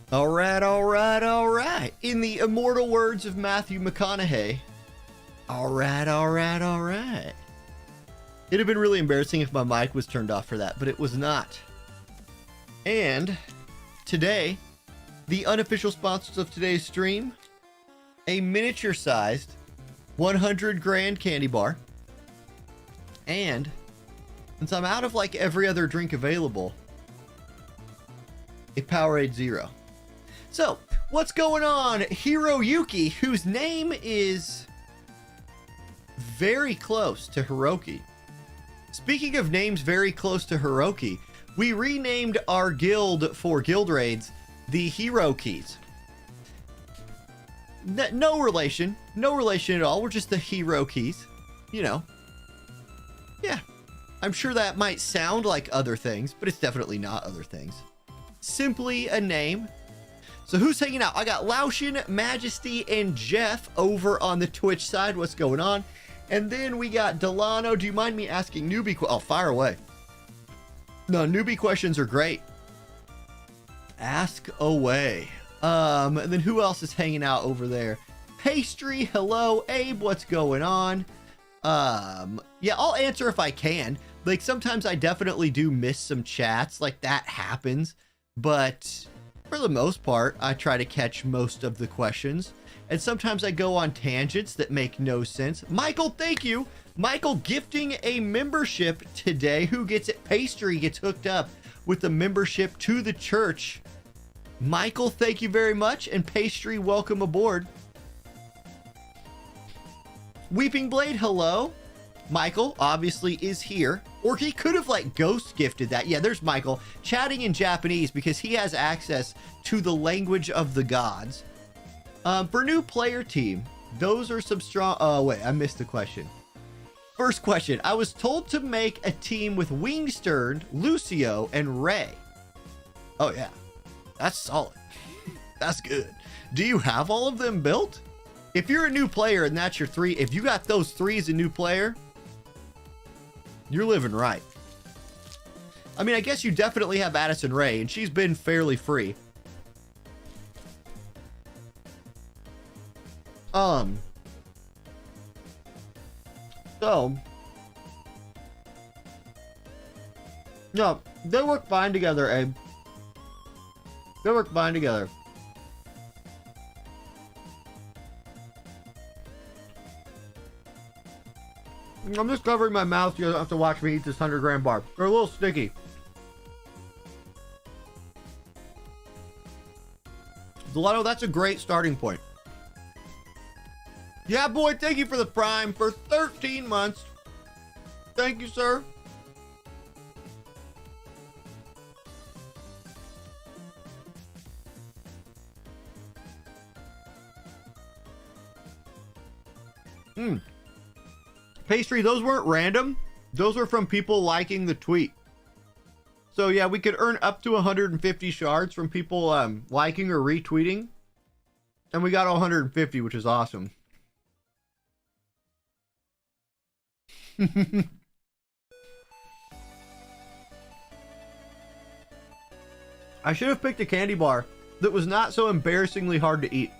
All right, all right, all right. In the immortal words of Matthew McConaughey, all right, all right, all right. It'd have been really embarrassing if my mic was turned off for that, but it was not. And today, the unofficial sponsors of today's stream, a miniature-sized 100 grand candy bar. And since I'm out of like every other drink available, a Powerade Zero. So, what's going on? Hiroyuki, whose name is very close to Hiroki. Speaking of names very close to Hiroki, we renamed our guild for guild raids the Hero Keys. No relation at all. We're just the Hero Keys, you know. Yeah, I'm sure that might sound like other things, but it's definitely not other things. Simply a name. So who's hanging out? I got Laushin, Majesty, and Jeff over on the Twitch side. What's going on? And then we got Delano. Do you mind me asking newbie? Oh, fire away. No, newbie questions are great. Ask away. And then who else is hanging out over there? Pastry, hello. Abe, what's going on? Yeah, I'll answer if I can. Like, sometimes I definitely do miss some chats. Like, that happens. But for the most part, I try to catch most of the questions. And sometimes I go on tangents that make no sense. Michael, thank you. Michael gifting a membership today. Who gets it? Pastry gets hooked up with the membership to the church. Michael, thank you very much. And Pastry, welcome aboard. Weeping Blade, hello. Michael obviously is here, or he could have like ghost gifted that. Yeah, there's Michael chatting in Japanese because he has access to the language of the gods. For new player team, those are some strong. Oh wait, I missed the question. First question: I was told to make a team with Wingstern, Lucio, and Ray. Oh yeah, that's solid. That's good. Do you have all of them built? If you're a new player and that's your three, if you got those three as a new player, you're living right. I mean, I guess you definitely have Addison Rae, and she's been fairly free. So, no, they work fine together, Abe. They work fine together. I'm just covering my mouth. You don't have to watch me eat this 100 gram bar. They're a little sticky. Delano, that's a great starting point. Yeah, boy, thank you for the Prime for 13 months. Thank you, sir. Pastry, those weren't random. Those were from people liking the tweet. So yeah, we could earn up to 150 shards from people liking or retweeting. And we got all 150, which is awesome. I should have picked a candy bar that was not so embarrassingly hard to eat.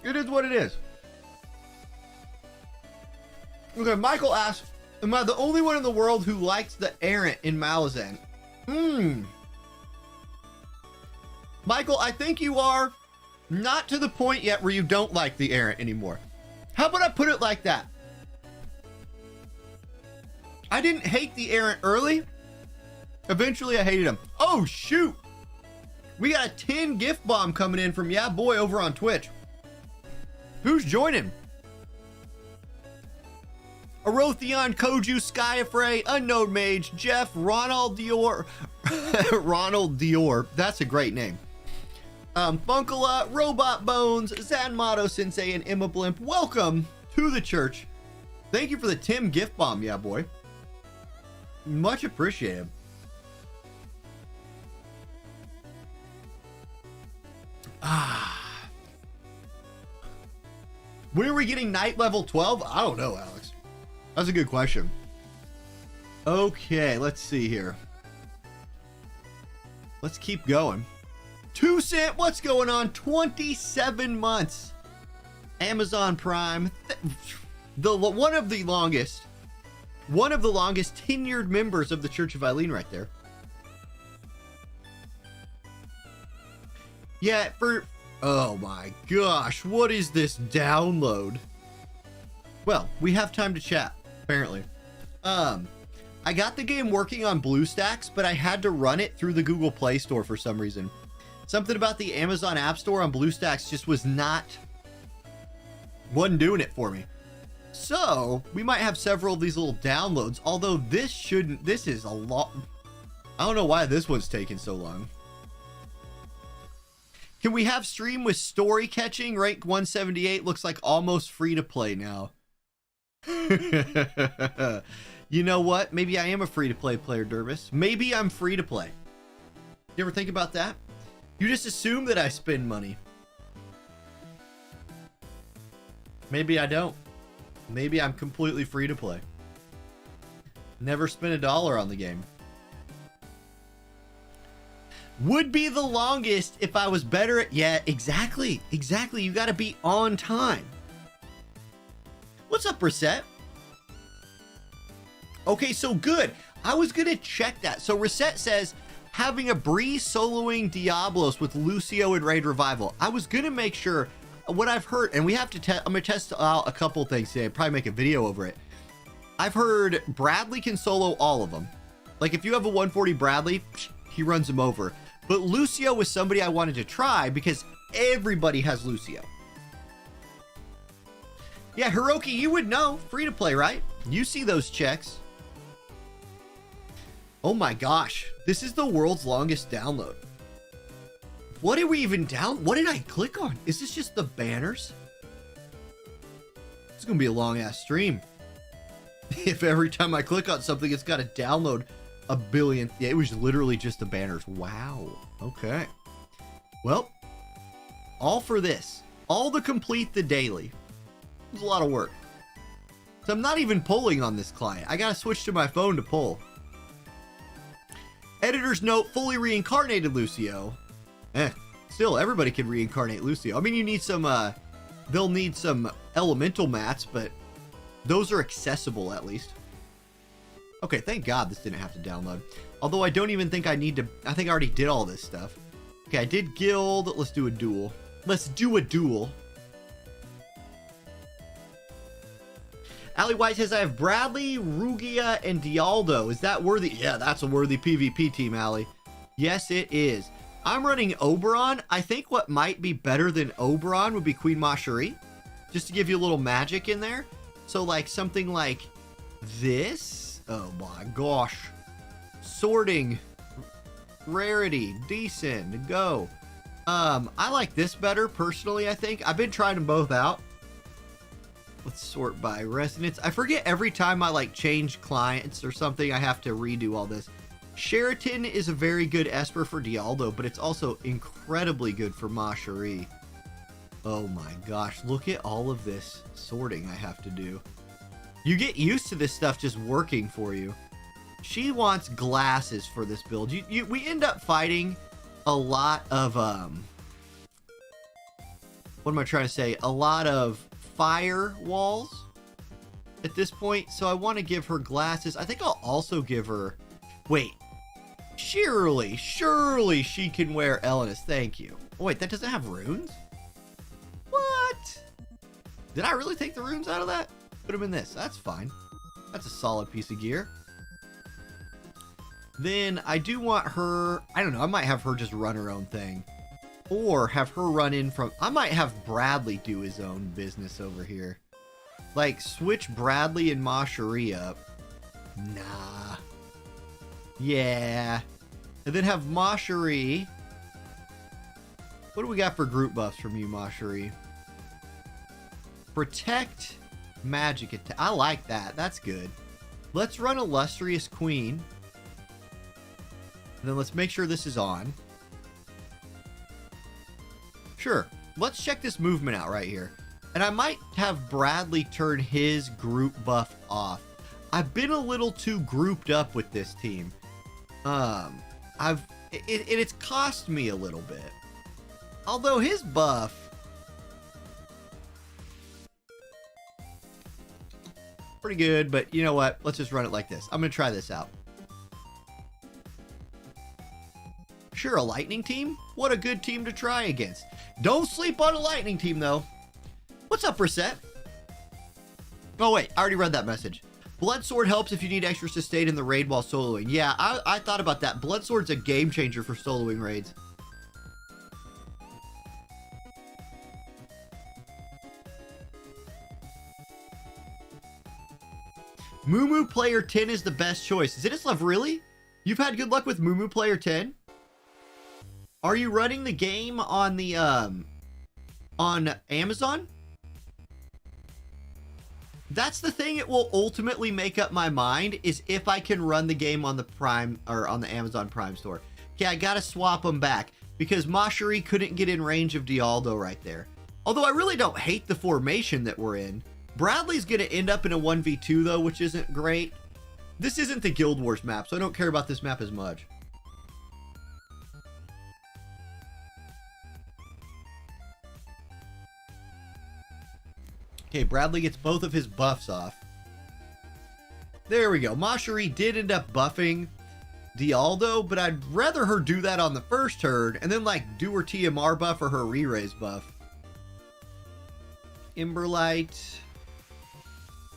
It is what it is. Okay, Michael asks, am I the only one in the world who likes the errant in Malazan? Michael, I think you are not to the point yet where you don't like the errant anymore. How about I put it like that? I didn't hate the errant early. Eventually I hated him. Oh shoot. We got a 10 gift bomb coming in from Yeah Boy over on Twitch. Who's joining? Arothion, Koju, Skyafray, Unknown Mage, Jeff, Ronald Dior. Ronald Dior. That's a great name. Funkala, Robot Bones, Zanmato Sensei, and Emma Blimp. Welcome to the church. Thank you for the Tim gift bomb, Yeah Boy. Much appreciated. When are we getting night level 12? I don't know, Alex. That's a good question. Okay, let's see here. Let's keep going. 2 cent, what's going on? 27 months. Amazon Prime, one of the longest tenured members of the Church of Eileen right there. Yeah, oh my gosh, what is this download? Well, we have time to chat, apparently. I got the game working on BlueStacks, but I had to run it through the Google Play Store for some reason. Something about the Amazon App Store on BlueStacks just wasn't doing it for me. So we might have several of these little downloads, although this is a lot. I don't know why this one's taking so long. Can we have stream with story catching? Rank 178 looks like almost free to play now. You know what? Maybe I am a free to play player, Dervis. Maybe I'm free to play. You ever think about that? You just assume that I spend money. Maybe I don't. Maybe I'm completely free to play. Never spent $1 on the game. Would be the longest if I was better at... Yeah, exactly. Exactly. You got to be on time. What's up, Reset? Okay, so good. I was going to check that. So Reset says, having a Breeze soloing Diablos with Lucio and Raid Revival. I was going to make sure... What I've heard, and we have to I'm going to test out a couple things today, probably make a video over it. I've heard Bradley can solo all of them. Like if you have a 140 Bradley, he runs them over. But Lucio was somebody I wanted to try because everybody has Lucio. Yeah, Hiroki, you would know. Free to play, right? You see those checks. Oh my gosh. This is the world's longest download. What did we even what did I click on? Is this just the banners? It's gonna be a long ass stream. If every time I click on something, it's got to download a billion. Yeah, it was literally just the banners. Wow. Okay. Well, all for this. All to complete the daily. It's a lot of work. So I'm not even pulling on this client. I gotta switch to my phone to pull. Editor's note, fully reincarnated Lucio. Still, everybody can reincarnate Lucio. I mean, you need some, they'll need some elemental mats, but those are accessible at least. Okay, thank God this didn't have to download. Although I don't even think I need to, I think I already did all this stuff. Okay, I did guild. Let's do a duel. Let's do a duel. Ali White says, I have Bradley, Rugia, and Dialdo. Is that worthy? Yeah, that's a worthy PvP team, Ali. Yes, it is. I'm running Oberon. I think what might be better than Oberon would be Queen Macherie. Just to give you a little magic in there. So like something like this. Oh my gosh. Sorting. Rarity. Decent. Go. I like this better personally, I think. I've been trying them both out. Let's sort by resonance. I forget every time I like change clients or something, I have to redo all this. Sheraton is a very good Esper for Dialdo, but it's also incredibly good for Macherie. Oh my gosh, look at all of this sorting I have to do. You get used to this stuff just working for you. She wants glasses for this build. We end up fighting a lot of, what am I trying to say? A lot of fire walls at this point, so I want to give her glasses. I think I'll also give her... Wait. Surely she can wear Elenis. Thank you. Oh, wait, that doesn't have runes? What? Did I really take the runes out of that? Put them in this. That's fine. That's a solid piece of gear. Then I do want her... I don't know. I might have her just run her own thing. Or have her run in from... I might have Bradley do his own business over here. Like, switch Bradley and Macherie up. Nah. Yeah. And then have Macherie. What do we got for group buffs from you, Macherie? Protect, magic attack. I like that. That's good. Let's run Illustrious Queen. And then let's make sure this is on. Sure. Let's check this movement out right here. And I might have Bradley turn his group buff off. I've been a little too grouped up with this team. it's cost me a little bit. Although his buff, pretty good, but you know what? Let's just run it like this. I'm going to try this out. Sure, a lightning team? What a good team to try against. Don't sleep on a lightning team, though. What's up, Reset? Oh, wait. I already read that message. Bloodsword helps if you need extra sustain in the raid while soloing. Yeah, I thought about that. Bloodsword's a game changer for soloing raids. Moo Player 10 is the best choice. Is it his love, really? You've had good luck with Moo Player 10? Are you running the game on the on Amazon? That's the thing. It will ultimately make up my mind is if I can run the game on the Prime or on the Amazon Prime store. Okay, I gotta swap them back because Mashari couldn't get in range of Dialdo right there. Although I really don't hate the formation that we're in. Bradley's gonna end up in a 1v2 though, which isn't great. This isn't the Guild Wars map, so I don't care about this map as much. Okay, Bradley gets both of his buffs off. There we go. Mashari did end up buffing Dialdo, but I'd rather her do that on the first turn and then like do her TMR buff or her re-raise buff. Emberlight,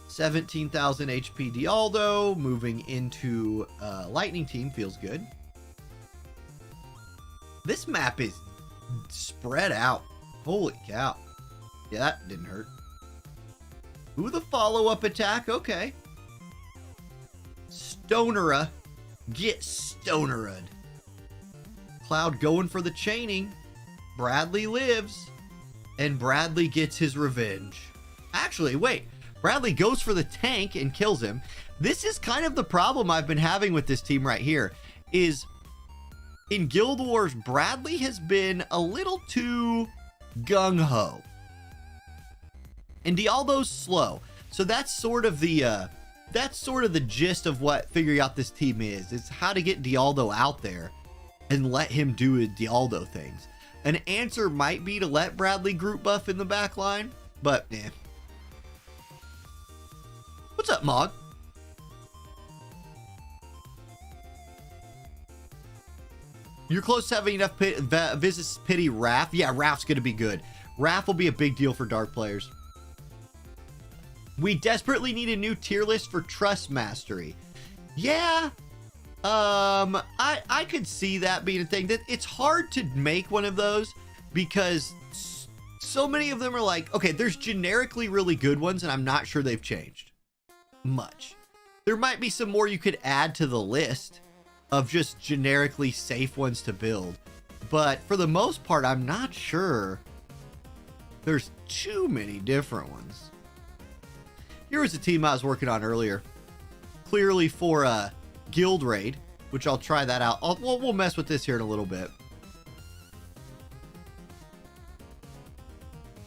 17,000 HP Dialdo, moving into Lightning Team feels good. This map is spread out. Holy cow. Yeah, that didn't hurt. Ooh, the follow-up attack. Okay. Stonera. Get Stonerud. Cloud going for the chaining. Bradley lives. And Bradley gets his revenge. Actually, wait. Bradley goes for the tank and kills him. This is kind of the problem I've been having with this team right here. Is in Guild Wars, Bradley has been a little too gung-ho. And Dialdo's slow. So that's sort of the gist of what figuring out this team is. It's how to get Dialdo out there and let him do his Dialdo things. An answer might be to let Bradley group buff in the back line, but eh. What's up, Mog? You're close to having enough visits pity Raph. Yeah, Raph's going to be good. Raph will be a big deal for dark players. We desperately need a new tier list for Trust Mastery. Yeah. I could see that being a thing. That it's hard to make one of those because so many of them are like, okay, there's generically really good ones and I'm not sure they've changed much. There might be some more you could add to the list of just generically safe ones to build. But for the most part, I'm not sure there's too many different ones. Here was a team I was working on earlier. Clearly for a guild raid, which I'll try that out. We'll mess with this here in a little bit.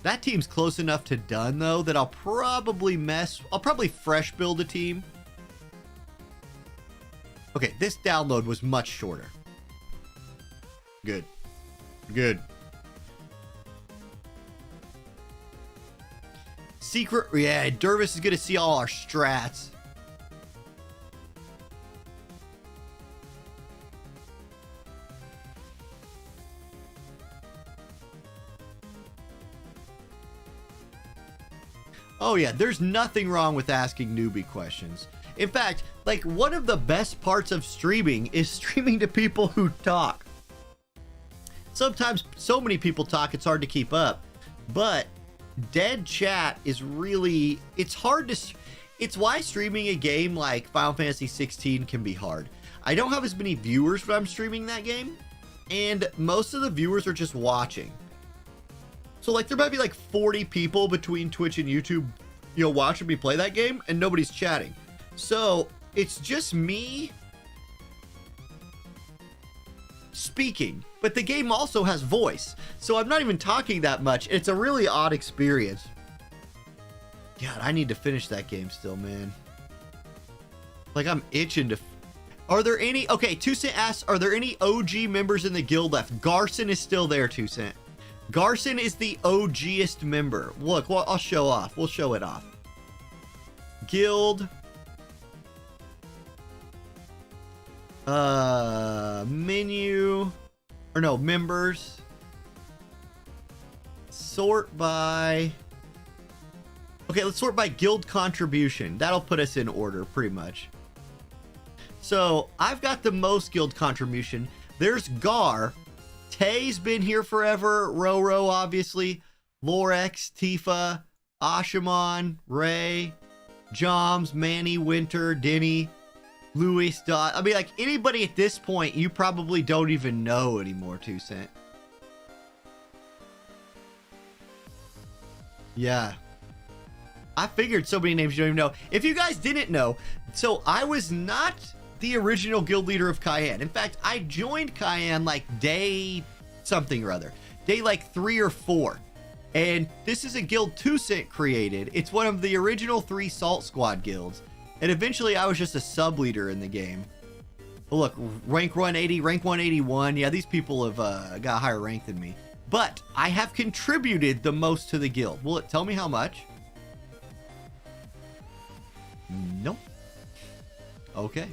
That team's close enough to done though that I'll probably fresh build a team. Okay, this download was much shorter. Good. Good. Secret, yeah, Dervis is gonna see all our strats. Oh yeah, there's nothing wrong with asking newbie questions. In fact, like one of the best parts of streaming is streaming to people who talk. Sometimes so many people talk, it's hard to keep up, but dead chat is really, it's why streaming a game like Final Fantasy 16 can be hard. I don't have as many viewers when I'm streaming that game, and most of the viewers are just watching. So like there might be like 40 people between Twitch and YouTube, you know, watching me play that game, and nobody's chatting. So it's just me speaking, but the game also has voice, so I'm not even talking that much. It's a really odd experience. God, I need to finish that game still, man. Like I'm itching to Are there any, okay, 2 Cent asks, are there any OG members in the guild left? Garson is still there, 2 Cent. Garson is the OGest member. Look, well, I'll show off. We'll show it off. Guild. Menu. Or no, members. Sort by. Okay, let's sort by guild contribution. That'll put us in order, pretty much. So, I've got the most guild contribution. There's Gar. Tay's been here forever. Roro, obviously. Lorex, Tifa, Ashamon, Ray, Joms, Manny, Winter, Denny, Luis, Dot. I mean, like, anybody at this point, you probably don't even know anymore, 2 Cent. Yeah. I figured so many names you don't even know. If you guys didn't know, so I was not the original guild leader of Cayenne. In fact, I joined Cayenne like day something or other. Day like 3 or 4. And this is a guild 2 Cent created. It's one of the original 3 Salt Squad guilds. And eventually I was just a sub leader in the game. But look, rank 180, rank 181. Yeah, these people have got a higher rank than me. But I have contributed the most to the guild. Will it tell me how much? Nope. Okay.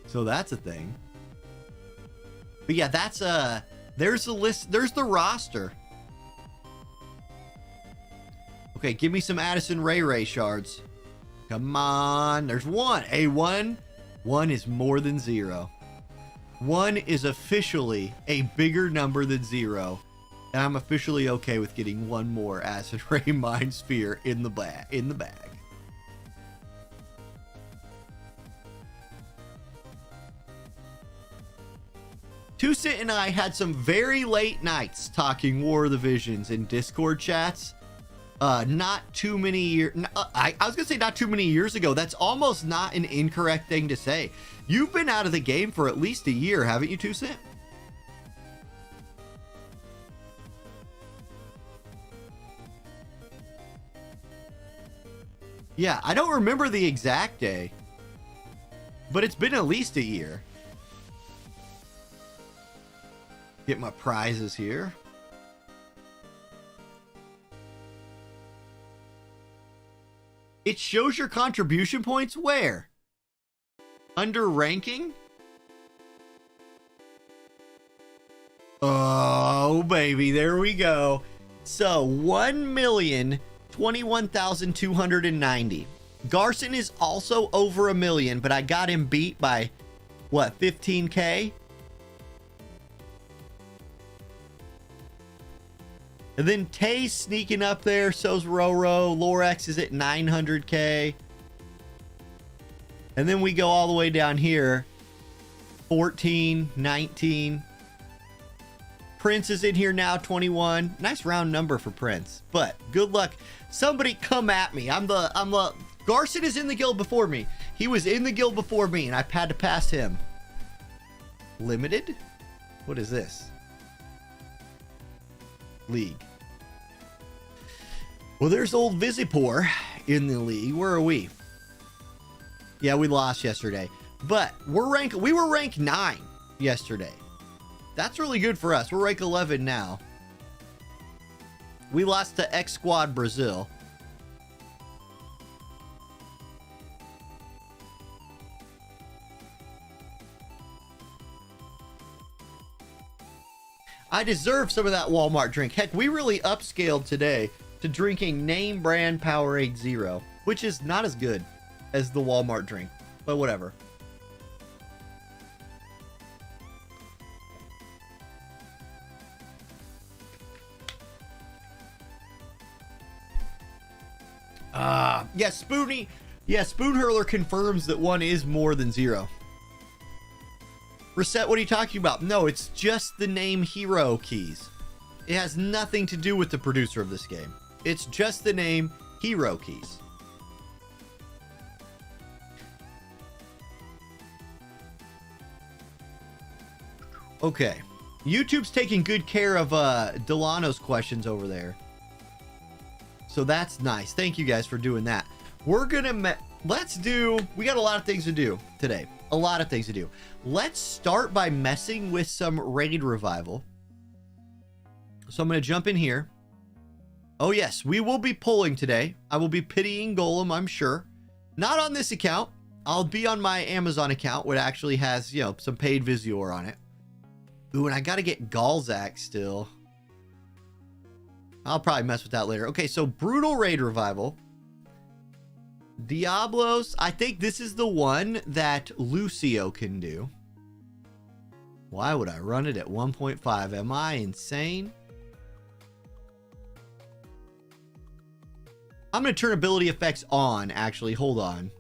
So that's a thing. But yeah, that's there's the list, there's the roster. Okay, give me some Addison Ray shards. Come on, there's 1. A1. 1 is more than 0. 1 is officially a bigger number than 0. And I'm officially okay with getting 1 more Acid Ray Mind Sphere in the bag. 2 Cent and I had some very late nights talking War of the Visions in Discord chats. Not too many years. I was gonna say not too many years ago. That's almost not an incorrect thing to say. You've been out of the game for at least a year, haven't you, 2 Cent? Yeah, I don't remember the exact day, but it's been at least a year. Get my prizes here. It shows your contribution points where? Under ranking? Oh, baby, there we go. So, 1,021,290. Garson is also over 1 million, but I got him beat by, what, 15K? And then Tay's sneaking up there, so's Roro. Lorex is at 900K. And then we go all the way down here. 14, 19. Prince is in here now, 21. Nice round number for Prince. But good luck. Somebody come at me. I'm the Garson is in the guild before me. He was in the guild before me, and I had to pass him. Limited? What is this? League. Well, there's old Visipor in the league. Where are we? Yeah, we lost yesterday, but we were ranked 9 yesterday. That's really good for us. We're rank 11 now. We lost to X Squad Brazil. I deserve some of that Walmart drink. Heck, we really upscaled today to drinking name brand Powerade Zero, which is not as good as the Walmart drink, but whatever. Yeah, Spoony. Yeah, Spoon Hurler confirms that 1 is more than 0. Reset, what are you talking about? No, it's just the name Hero Keys. It has nothing to do with the producer of this game. It's just the name Hero Keys. Okay. YouTube's taking good care of Delano's questions over there. So that's nice. Thank you guys for doing that. We're we got a lot of things to do today. A lot of things to do. Let's start by messing with some raid revival. So I'm going to jump in here. Oh yes, we will be pulling today. I will be pitying Golem, I'm sure. Not on this account. I'll be on my Amazon account, which actually has, you know, some paid Visior on it. Ooh, and I got to get Galzak still. I'll probably mess with that later. Okay, so Brutal Raid Revival. Diablos. I think this is the one that Lucio can do. Why would I run it at 1.5? Am I insane? I'm going to turn ability effects on, actually. Hold on.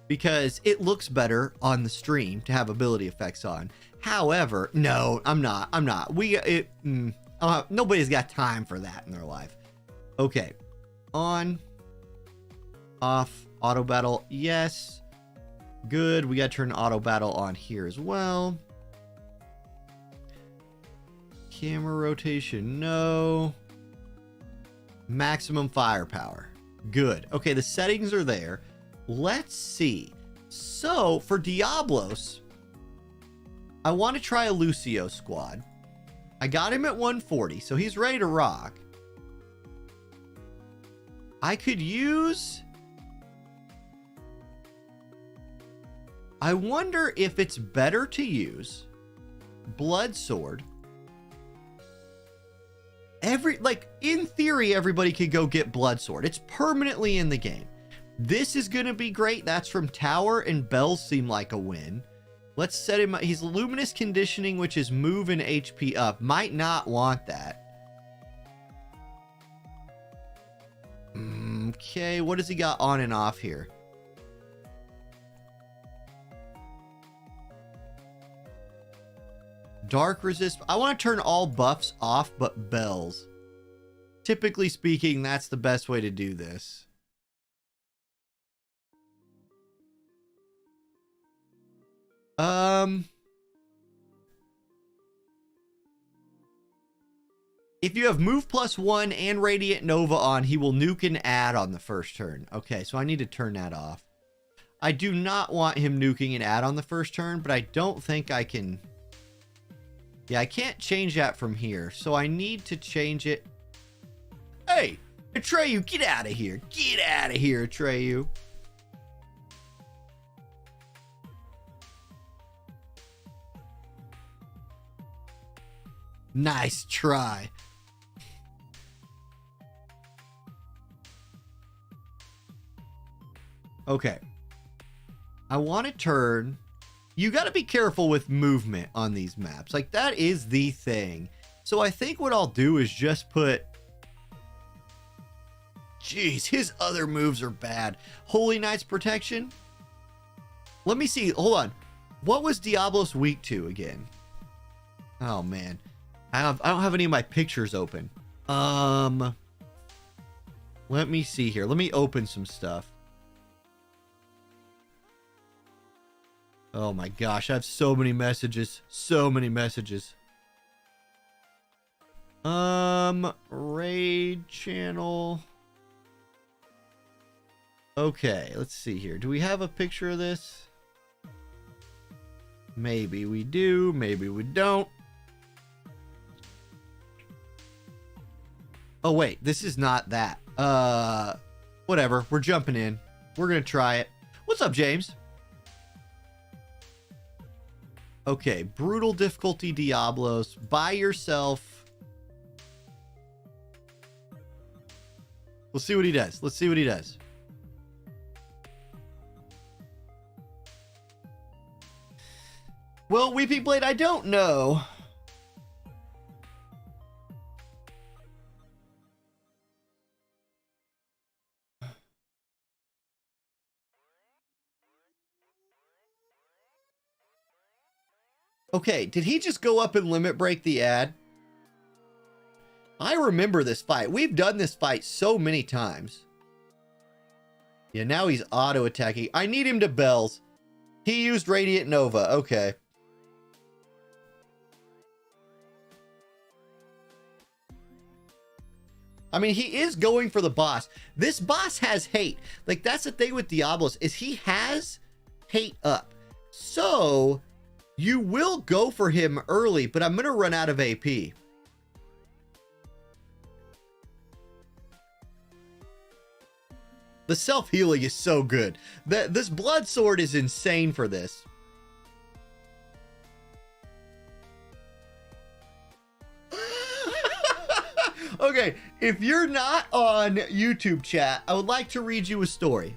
Because it looks better on the stream to have ability effects on. However, no, I'm not. Nobody's got time for that in their life. Okay. On. Off. Auto battle. Yes. Good. We got to turn auto battle on here as well. Camera rotation. No. Maximum firepower. Good. Okay, the settings are there. Let's see. So, for Diablos, I want to try a Lucio squad. I got him at 140, so he's ready to rock. I could use... I wonder if it's better to use Blood Sword. In theory, everybody could go get Blood Sword. It's permanently in the game. This is going to be great. That's from Tower, and Bells seem like a win. Let's set him up. He's Luminous Conditioning, which is move and HP up. Might not want that. Okay, what does he got on and off here? Dark resist. I want to turn all buffs off but Bells. Typically speaking, that's the best way to do this. If you have move +1 and Radiant Nova on, he will nuke and add on the first turn. Okay, so I need to turn that off. I do not want him nuking and add on the first turn, but I don't think I can... Yeah, I can't change that from here, so I need to change it. Hey, Atreyu, get out of here. Get out of here, Atreyu. Nice try. Okay. I want to turn... You got to be careful with movement on these maps. Like, that is the thing. So I think what I'll do is just put... Jeez, his other moves are bad. Holy Knight's Protection? Let me see. Hold on. What was Diablos weak to again? Oh, man. I don't have any of my pictures open. Let me see here. Let me open some stuff. Oh my gosh, I have so many messages. So many messages. Raid channel. Okay, let's see here. Do we have a picture of this? Maybe we do, maybe we don't. Oh wait, this is not that. Whatever, we're jumping in. We're gonna try it. What's up, James? Okay, brutal difficulty Diablos. By yourself. We'll see what he does. Let's see what he does. Well, Weeping Blade, I don't know. Okay, did he just go up and limit break the ad? I remember this fight. We've done this fight so many times. Yeah, now he's auto attacking. I need him to Bells. He used Radiant Nova. Okay. I mean, he is going for the boss. This boss has hate. Like, that's the thing with Diablos, is he has hate up. So you will go for him early, but I'm going to run out of AP. The self-healing is so good. This blood sword is insane for this. Okay, if you're not on YouTube chat, I would like to read you a story.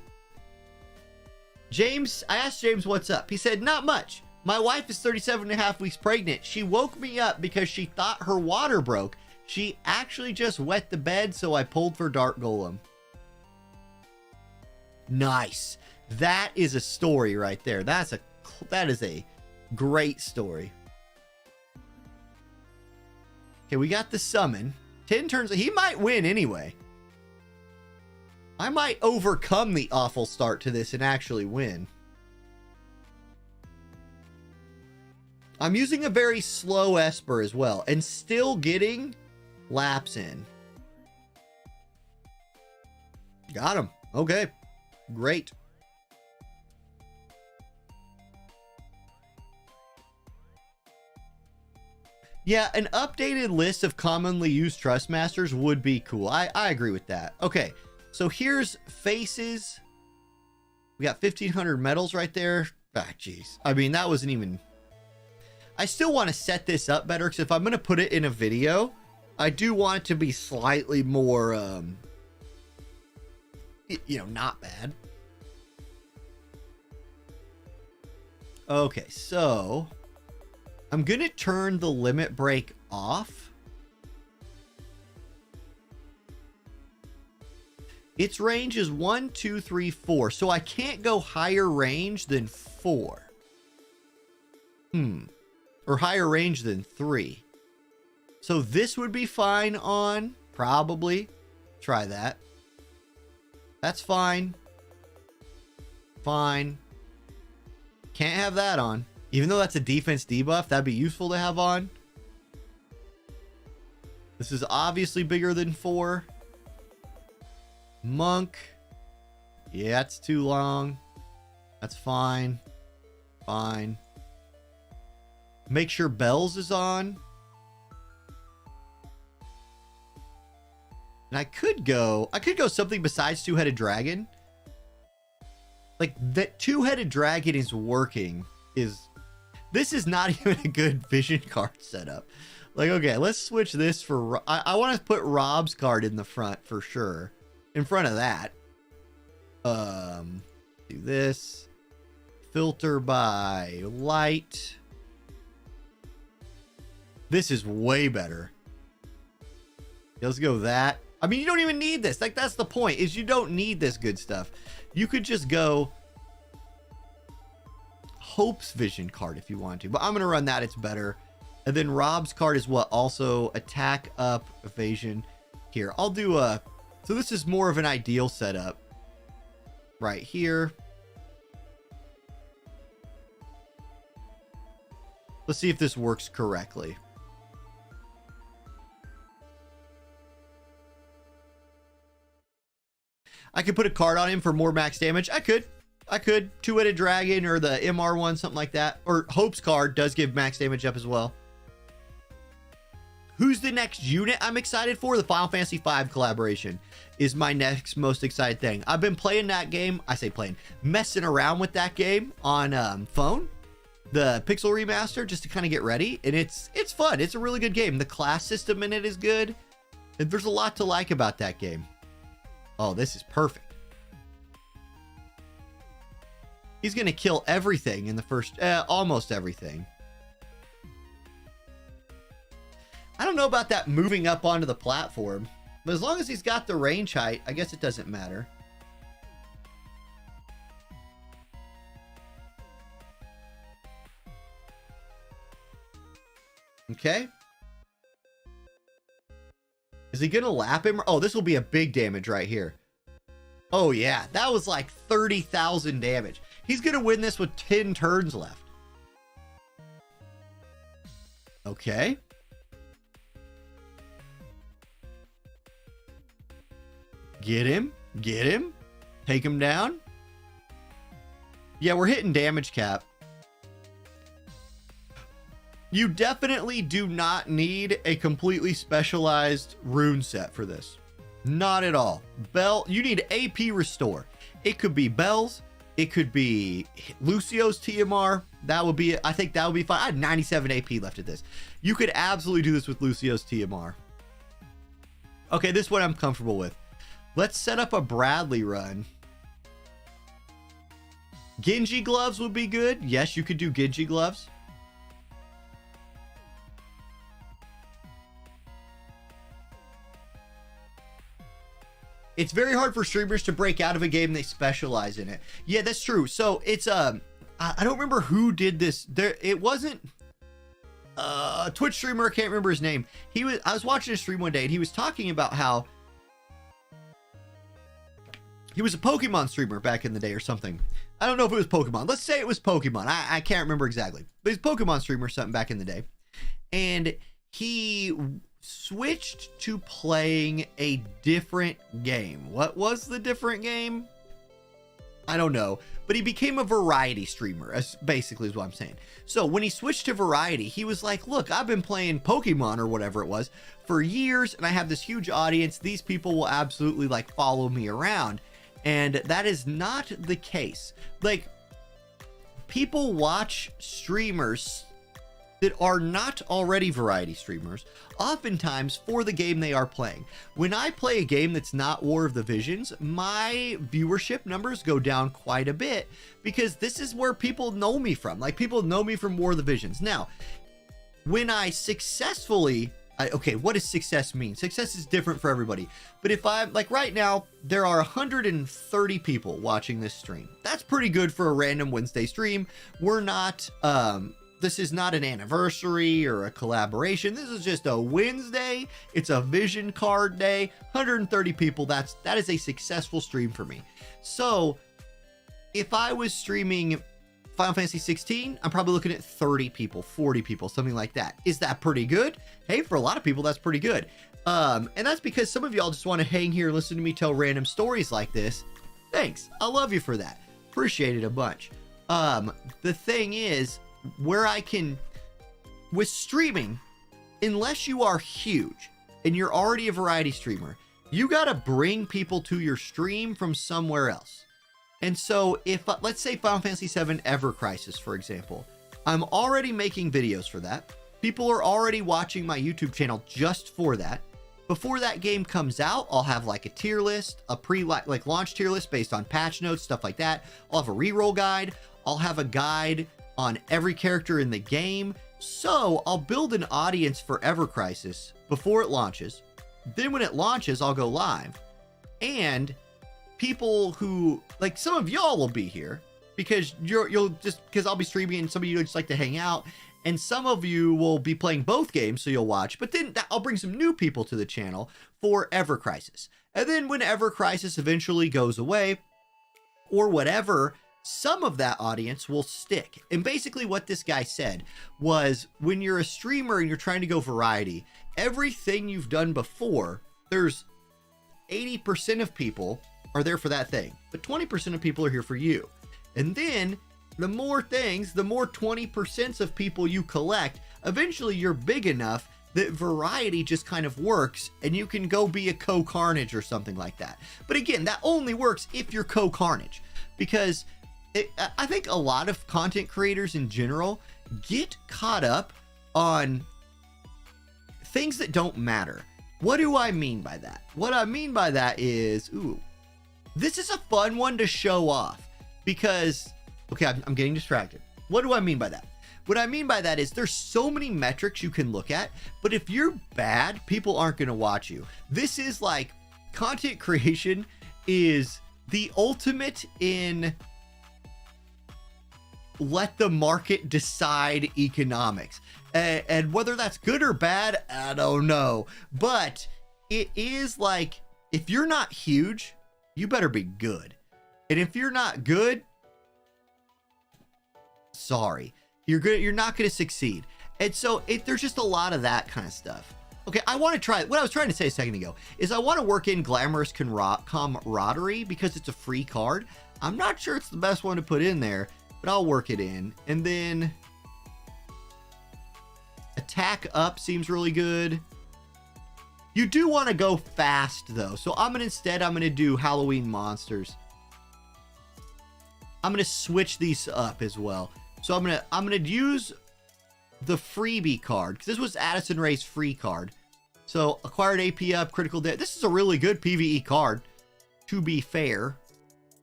James, I asked James what's up. He said, not much. My wife is 37 and a half weeks pregnant. She woke me up because she thought her water broke. She actually just wet the bed, so I pulled for Dark Golem. Nice. That is a story right there. That is a great story. Okay, we got the summon. 10 turns. He might win anyway. I might overcome the awful start to this and actually win. I'm using a very slow Esper as well and still getting laps in. Got him. Okay. Great. Yeah, an updated list of commonly used trust masters would be cool. I agree with that. Okay, so here's faces. We got 1,500 medals right there. Ah, jeez. I mean, that wasn't even... I still want to set this up better, because if I'm going to put it in a video, I do want it to be slightly more, you know, not bad. Okay, so I'm going to turn the limit break off. Its range is 1, 2, 3, 4. So I can't go higher range than 4. Or higher range than 3. So this would be fine on, probably. Try that. That's fine. Fine. Can't have that on. Even though that's a defense debuff, that'd be useful to have on. This is obviously bigger than 4. Monk. Yeah, it's too long. That's fine. Fine. Make sure Bells is on. And I could go something besides Two-Headed Dragon. Like, that Two-Headed Dragon is working. This is not even a good vision card setup. Like, okay, let's switch this for... I want to put Rob's card in the front for sure. In front of that. Do this. Filter by light. This is way better. Let's go that. I mean, you don't even need this. Like, that's the point, is you don't need this good stuff. You could just go Hope's vision card if you want to. But I'm going to run that. It's better. And then Rob's card is what? Also attack up, evasion. Here, I'll do a... So this is more of an ideal setup. Right here. Let's see if this works correctly. I could put a card on him for more max damage. I could. Two-Headed Dragon or the MR one, something like that. Or Hope's card does give max damage up as well. Who's the next unit I'm excited for? The Final Fantasy V collaboration is my next most excited thing. I've been playing that game. I say playing. Messing around with that game on phone. The Pixel Remaster just to kind of get ready. And it's fun. It's a really good game. The class system in it is good. And there's a lot to like about that game. Oh, this is perfect. He's going to kill everything in the first... almost everything. I don't know about that moving up onto the platform. But as long as he's got the range height, I guess it doesn't matter. Okay. Is he going to lap him? Oh, this will be a big damage right here. Oh, yeah. That was like 30,000 damage. He's going to win this with 10 turns left. Okay. Get him. Get him. Take him down. Yeah, we're hitting damage cap. You definitely do not need a completely specialized rune set for this. Not at all. Bell, you need AP restore. It could be Bells. It could be Lucio's TMR. That would be, I think that would be fine. I had 97 AP left at this. You could absolutely do this with Lucio's TMR. Okay, this one I'm comfortable with. Let's set up a Bradley run. Genji gloves would be good. Yes, you could do Genji gloves. It's very hard for streamers to break out of a game they specialize in it. Yeah, that's true. So it's I don't remember who did this. It wasn't a Twitch streamer, I can't remember his name. I was watching a stream one day and he was talking about how he was a Pokemon streamer back in the day or something. I don't know if it was Pokemon. Let's say it was Pokemon. I can't remember exactly. But he's a Pokemon streamer or something back in the day. And he switched to playing a different game. What was the different game? I don't know. But he became a variety streamer, basically is what I'm saying. So when he switched to variety, he was like, look, I've been playing Pokemon or whatever it was for years, and I have this huge audience. These people will absolutely like follow me around. And that is not the case. Like, people watch streamers that are not already variety streamers, oftentimes for the game they are playing. When I play a game that's not War of the Visions, my viewership numbers go down quite a bit because this is where people know me from. Like, people know me from War of the Visions. Now, when I successfully, okay, what does success mean? Success is different for everybody. But if I'm, like right now, there are 130 people watching this stream. That's pretty good for a random Wednesday stream. We're not, this is not an anniversary or a collaboration. This is just a Wednesday. It's a vision card day. 130 people. That is a successful stream for me. So if I was streaming Final Fantasy 16, I'm probably looking at 30 people, 40 people, something like that. Is that pretty good? Hey, for a lot of people, that's pretty good. And that's because some of y'all just want to hang here and listen to me tell random stories like this. Thanks. I love you for that. Appreciate it a bunch. The thing is, where I can, with streaming, unless you are huge and you're already a variety streamer, you got to bring people to your stream from somewhere else. And so if, let's say Final Fantasy VII Ever Crisis, for example, I'm already making videos for that. People are already watching my YouTube channel just for that. Before that game comes out, I'll have like a tier list, a like launch tier list based on patch notes, stuff like that. I'll have a reroll guide. I'll have a guide on every character in the game. So I'll build an audience for Ever Crisis before it launches. Then when it launches, I'll go live. And people who, like, some of y'all will be here because you'll just, because I'll be streaming and some of you just like to hang out. And some of you will be playing both games, so you'll watch. But then I'll bring some new people to the channel for Ever Crisis. And then when Ever Crisis eventually goes away or whatever, some of that audience will stick. And basically what this guy said was, when you're a streamer and you're trying to go variety, everything you've done before, there's 80% of people are there for that thing, but 20% of people are here for you. And then the more things, the more 20% of people you collect, eventually you're big enough that variety just kind of works and you can go be a co-Carnage or something like that. But again, that only works if you're co-Carnage, because I think a lot of content creators in general get caught up on things that don't matter. What do I mean by that? What I mean by that is, this is a fun one to show off because, okay, I'm getting distracted. What do I mean by that? What I mean by that is there's so many metrics you can look at, but if you're bad, people aren't going to watch you. This is like, content creation is the ultimate in let the market decide economics. And whether that's good or bad, I don't know. But it is like, if you're not huge, you better be good. And if you're not good, sorry, you're not going to succeed. And so there's just a lot of that kind of stuff. Okay, I want to try, what I was trying to say a second ago is I want to work in Glamorous Camaraderie because it's a free card. I'm not sure it's the best one to put in there, but I'll work it in. And then Attack Up seems really good. You do want to go fast though. So I'm going to do Halloween Monsters. I'm going to switch these up as well. So I'm going to use the freebie card, because this was Addison Rae's free card. So acquired AP up, critical damage. This is a really good PvE card, to be fair.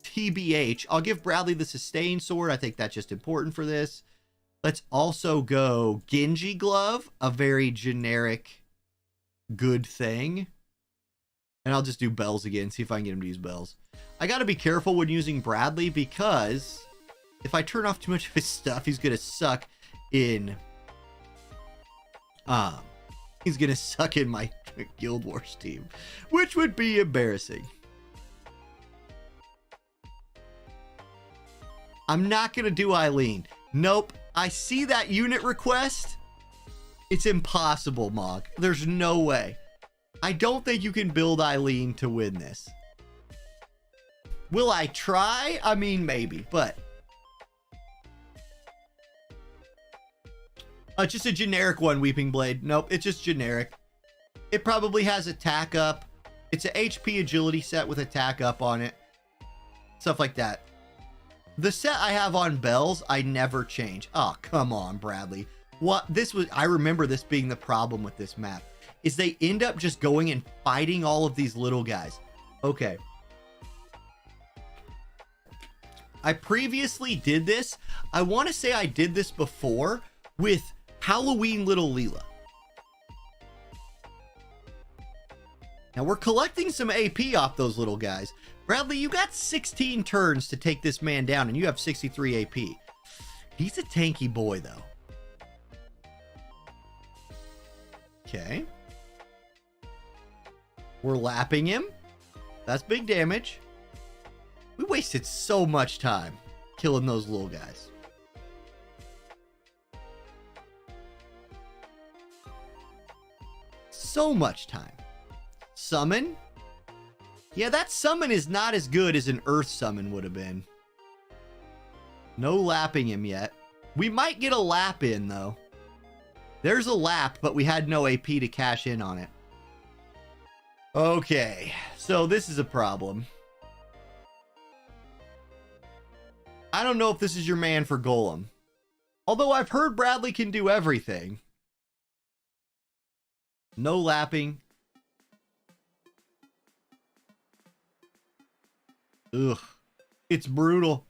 TBH. I'll give Bradley the sustain sword. I think that's just important for this. Let's also go Genji glove, a very generic good thing. And I'll just do bells again, see if I can get him to use bells. I got to be careful when using Bradley, because if I turn off too much of his stuff, he's going to suck in my Guild Wars team, which would be embarrassing. I'm not going to do Eileen. Nope. I see that unit request. It's impossible, Mog. There's no way. I don't think you can build Eileen to win this. Will I try? I mean, maybe, but just a generic one, Weeping Blade. Nope, it's just generic. It probably has attack up. It's an HP agility set with attack up on it. Stuff like that. The set I have on bells, I never change. Oh, come on, Bradley. What this was, I remember this being the problem with this map, is they end up just going and fighting all of these little guys. Okay. I previously did this. I want to say I did this before with Halloween Little Leela. Now we're collecting some AP off those little guys. Bradley, you got 16 turns to take this man down, and you have 63 AP. He's a tanky boy, though. Okay. We're lapping him. That's big damage. We wasted so much time killing those little guys. So much time. Summon. Yeah, that summon is not as good as an earth summon would have been. No lapping him yet. We might get a lap in, though. There's a lap, but we had no AP to cash in on it. Okay, so this is a problem. I don't know if this is your man for Golem. Although I've heard Bradley can do everything. No lapping. Ugh. It's brutal.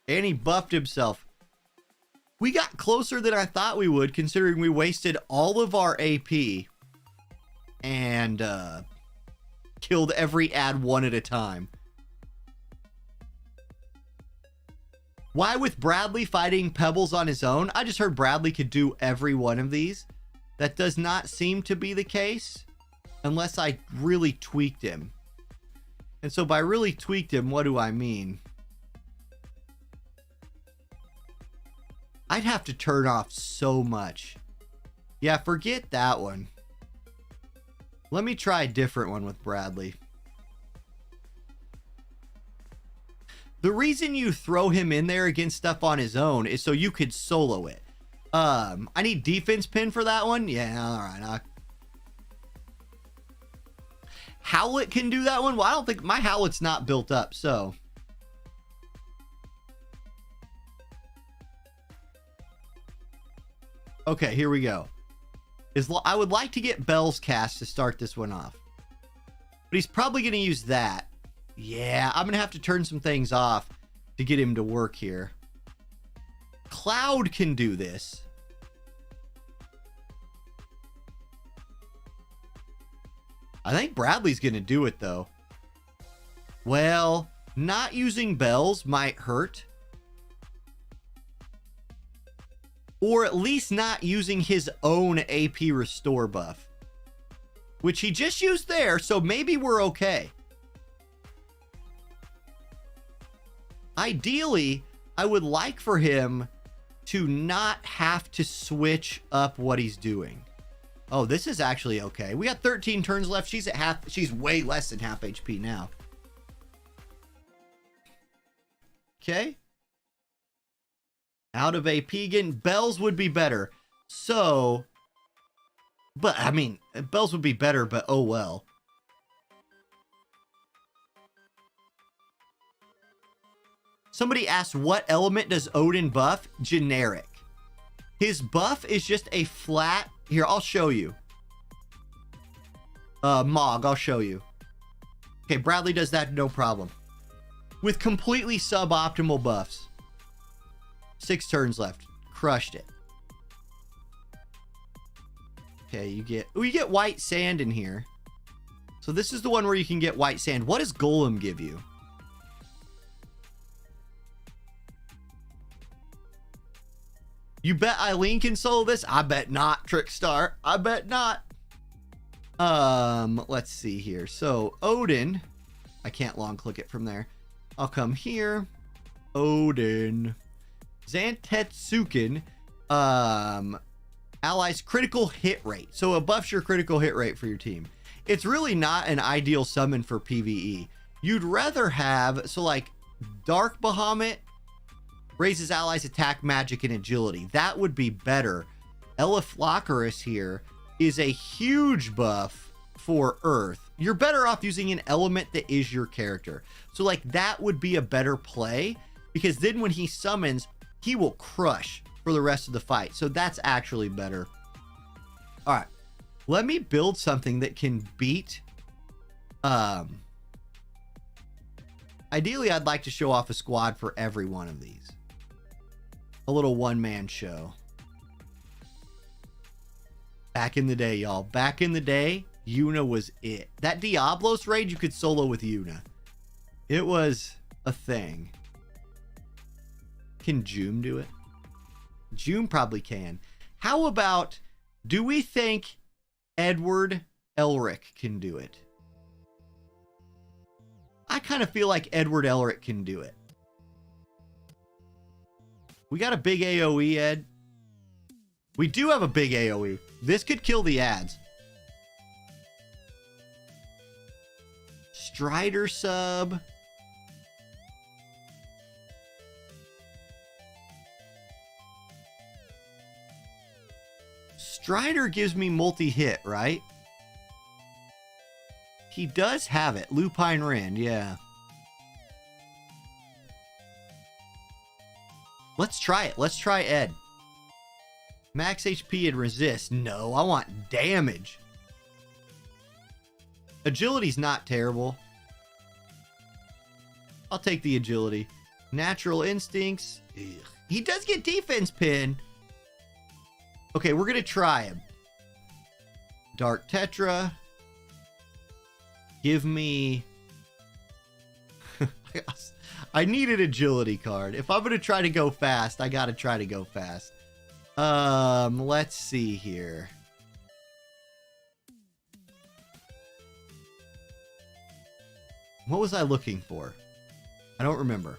And he buffed himself. We got closer than I thought we would, considering we wasted all of our AP and killed every ad one at a time. Why with Bradley fighting Pebbles on his own? I just heard Bradley could do every one of these. That does not seem to be the case unless I really tweaked him. And so by really tweaked him, what do I mean? I'd have to turn off so much. Yeah, forget that one. Let me try a different one with Bradley. The reason you throw him in there against stuff on his own is so you could solo it. I need defense pin for that one. Yeah, all right. Howlet can do that one. Well, I don't think my Howlet's not built up, so. Okay, here we go. I would like to get Bell's cast to start this one off. But he's probably going to use that. Yeah, I'm going to have to turn some things off to get him to work here. Cloud can do this. I think Bradley's going to do it, though. Well, not using bells might hurt. Or at least not using his own AP restore buff. Which he just used there, so maybe we're okay. Ideally, I would like for him to not have to switch up what he's doing. Oh, this is actually okay. We got 13 turns left. She's at half. She's way less than half HP now. Okay. Out of AP again. Bells would be better. So, but I mean, Bells would be better, but oh well. Somebody asked, what element does Odin buff? Generic. His buff is just a flat... Here, I'll show you. Mog, I'll show you. Okay, Bradley does that, no problem. With completely suboptimal buffs. 6 turns left. Crushed it. Okay, you get white sand in here. So this is the one where you can get white sand. What does Golem give you? You bet Eileen can solo this? I bet not, Trickstar. I bet not. Let's see here. So Odin, I can't long click it from there. I'll come here. Odin. Zantetsuken. Allies critical hit rate. So it buffs your critical hit rate for your team. It's really not an ideal summon for PvE. You'd rather have, so like Dark Bahamut raises allies attack, magic, and agility. That would be better. Eleflockerus here is a huge buff for Earth. You're better off using an element that is your character. So like that would be a better play, because then when he summons, he will crush for the rest of the fight. So that's actually better. All right, let me build something that can beat. Ideally, I'd like to show off a squad for every one of these. A little one-man show. Back in the day, y'all. Back in the day, Yuna was it. That Diablos raid, you could solo with Yuna. It was a thing. Can Joom do it? Joom probably can. How about, do we think Edward Elric can do it? I kind of feel like Edward Elric can do it. We got a big AoE, Ed. We do have a big AoE. This could kill the ads. Strider sub. Strider gives me multi-hit, right? He does have it. Lupine Rend, yeah. Let's try it. Let's try Ed. Max HP and resist. No, I want damage. Agility's not terrible. I'll take the agility. Natural instincts. Ugh. He does get defense pin. Okay, we're going to try him. Dark Tetra. Give me... I need an agility card. If I'm going to try to go fast, I got to try to go fast. Let's see here. What was I looking for? I don't remember.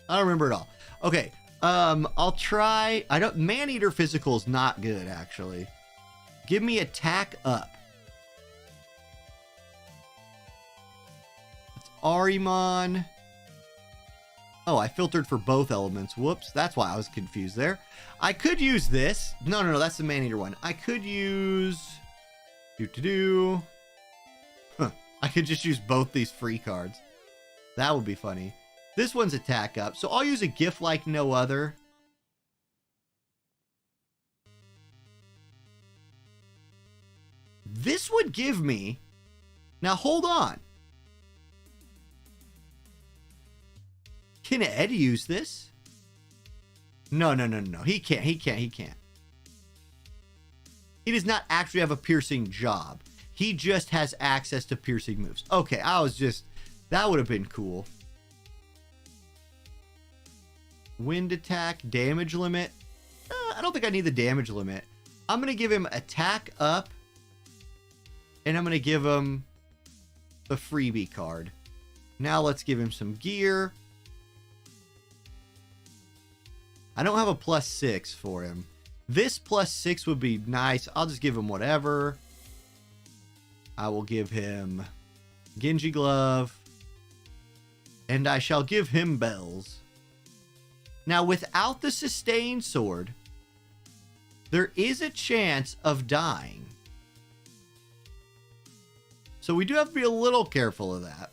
I don't remember at all. Okay. I'll try. Maneater physical is not good, actually. Give me attack up. It's Arimon. Oh, I filtered for both elements. Whoops. That's why I was confused there. I could use this. No, that's the Maneater one. I could use... Huh. I could just use both these free cards. That would be funny. This one's attack up. So I'll use a gift like no other. This would give me... Now, hold on. Can Ed use this? No. He can't. He can't. He does not actually have a piercing job. He just has access to piercing moves. Okay, that would have been cool. Wind attack, damage limit. I don't think I need the damage limit. I'm going to give him attack up. And I'm going to give him the freebie card. Now let's give him some gear. I don't have a +6 for him. This +6 would be nice. I'll just give him whatever. I will give him Genji Glove. And I shall give him bells. Now, without the sustained sword, there is a chance of dying. So we do have to be a little careful of that.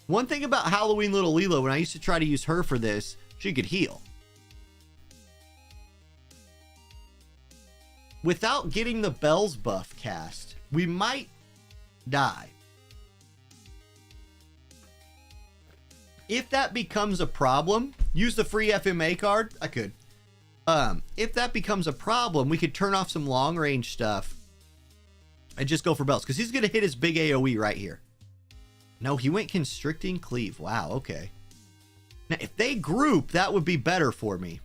One thing about Halloween Little Lilo, when I used to try to use her for this, she could heal. Without getting the bells buff cast, we might die. If that becomes a problem, use the free FMA card. I could. If that becomes a problem, we could turn off some long range stuff and just go for bells, because he's going to hit his big AoE right here. No, he went constricting cleave. Wow, okay. Now, if they group, that would be better for me.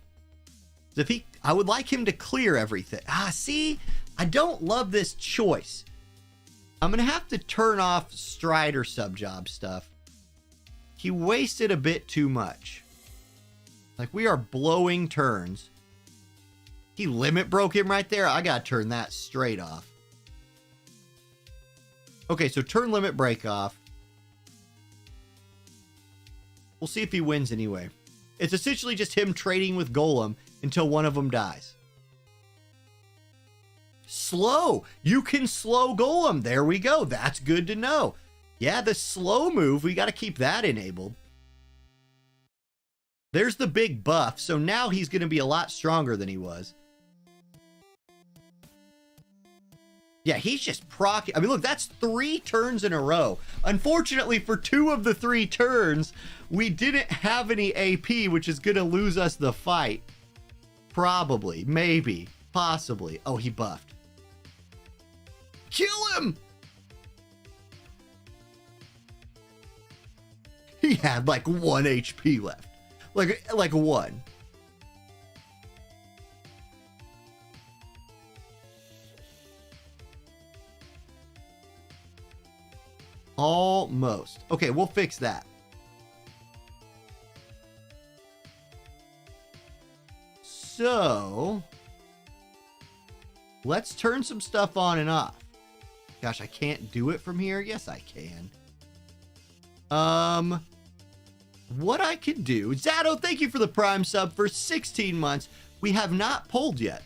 I would like him to clear everything. See, I don't love this choice. I'm going to have to turn off Strider sub-job stuff. He wasted a bit too much. Like, we are blowing turns. He limit broke him right there. I got to turn that straight off. Okay, so turn limit break off. We'll see if he wins anyway. It's essentially just him trading with Golem until one of them dies. Slow. You can slow Golem. There we go. That's good to know. Yeah, the slow move, we got to keep that enabled. There's the big buff. So now he's going to be a lot stronger than he was. Yeah, he's just proc. I mean, look, that's 3 turns in a row. Unfortunately, for 2 of the 3 turns, we didn't have any AP, which is going to lose us the fight. Probably, maybe, possibly. Oh, he buffed. Kill him! He had like 1 HP left. Like 1. Almost. Okay, we'll fix that. So, let's turn some stuff on and off. Gosh, I can't do it from here. Yes, I can. What I could do... Zato, thank you for the Prime sub for 16 months. We have not pulled yet.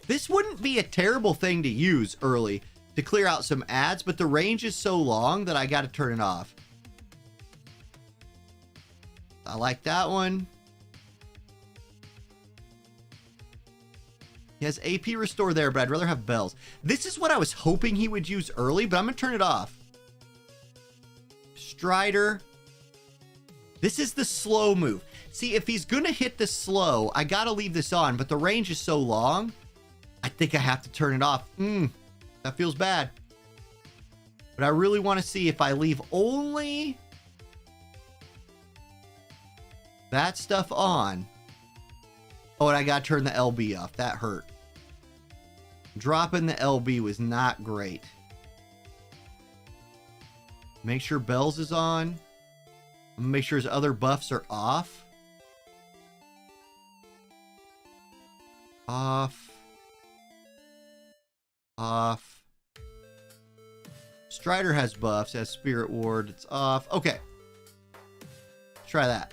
This wouldn't be a terrible thing to use early to clear out some ads, but the range is so long that I got to turn it off. I like that one. He has AP restore there, but I'd rather have bells. This is what I was hoping he would use early, but I'm going to turn it off. Strider. This is the slow move. See, if he's going to hit the slow, I got to leave this on, but the range is so long, I think I have to turn it off. That feels bad. But I really want to see if I leave only that stuff on. Oh, and I got to turn the LB off. That hurt. Dropping the LB was not great. Make sure bells is on. I'm gonna make sure his other buffs are off. Off. Off. Strider has buffs, has Spirit Ward. It's off. Okay. Try that.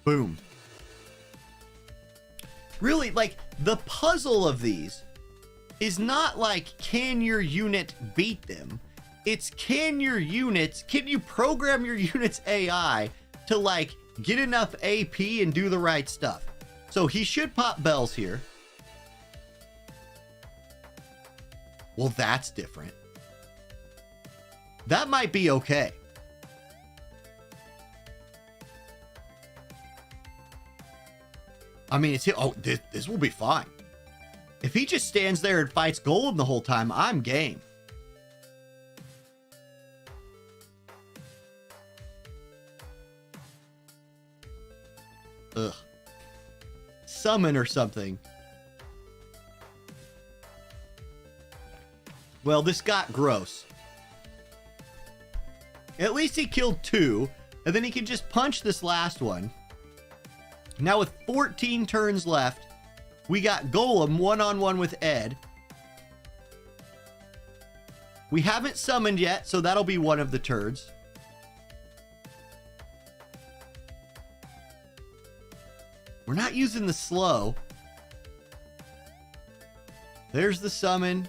Boom. Really, like, the puzzle of these is not like, can your unit beat them? It's can you program your unit's AI to, like, get enough AP and do the right stuff? So he should pop bells here. Well, that's different. That might be okay. I mean, this will be fine. If he just stands there and fights Golem the whole time, I'm game. Ugh. Summon or something. Well, this got gross. At least he killed 2, and then he can just punch this last one. Now with 14 turns left, we got Golem one-on-one with Ed. We haven't summoned yet, so that'll be one of the turds. We're not using the slow. There's the summon.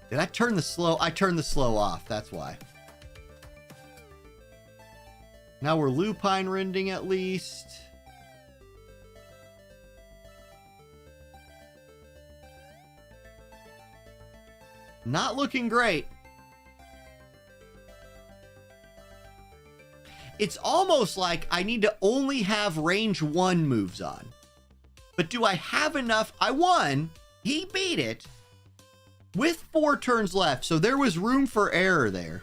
Did I turn the slow? I turned the slow off. That's why. Now we're lupine rending at least. Not looking great. It's almost like I need to only have range 1 moves on. But do I have enough? I won. He beat it. With 4 turns left, so there was room for error there.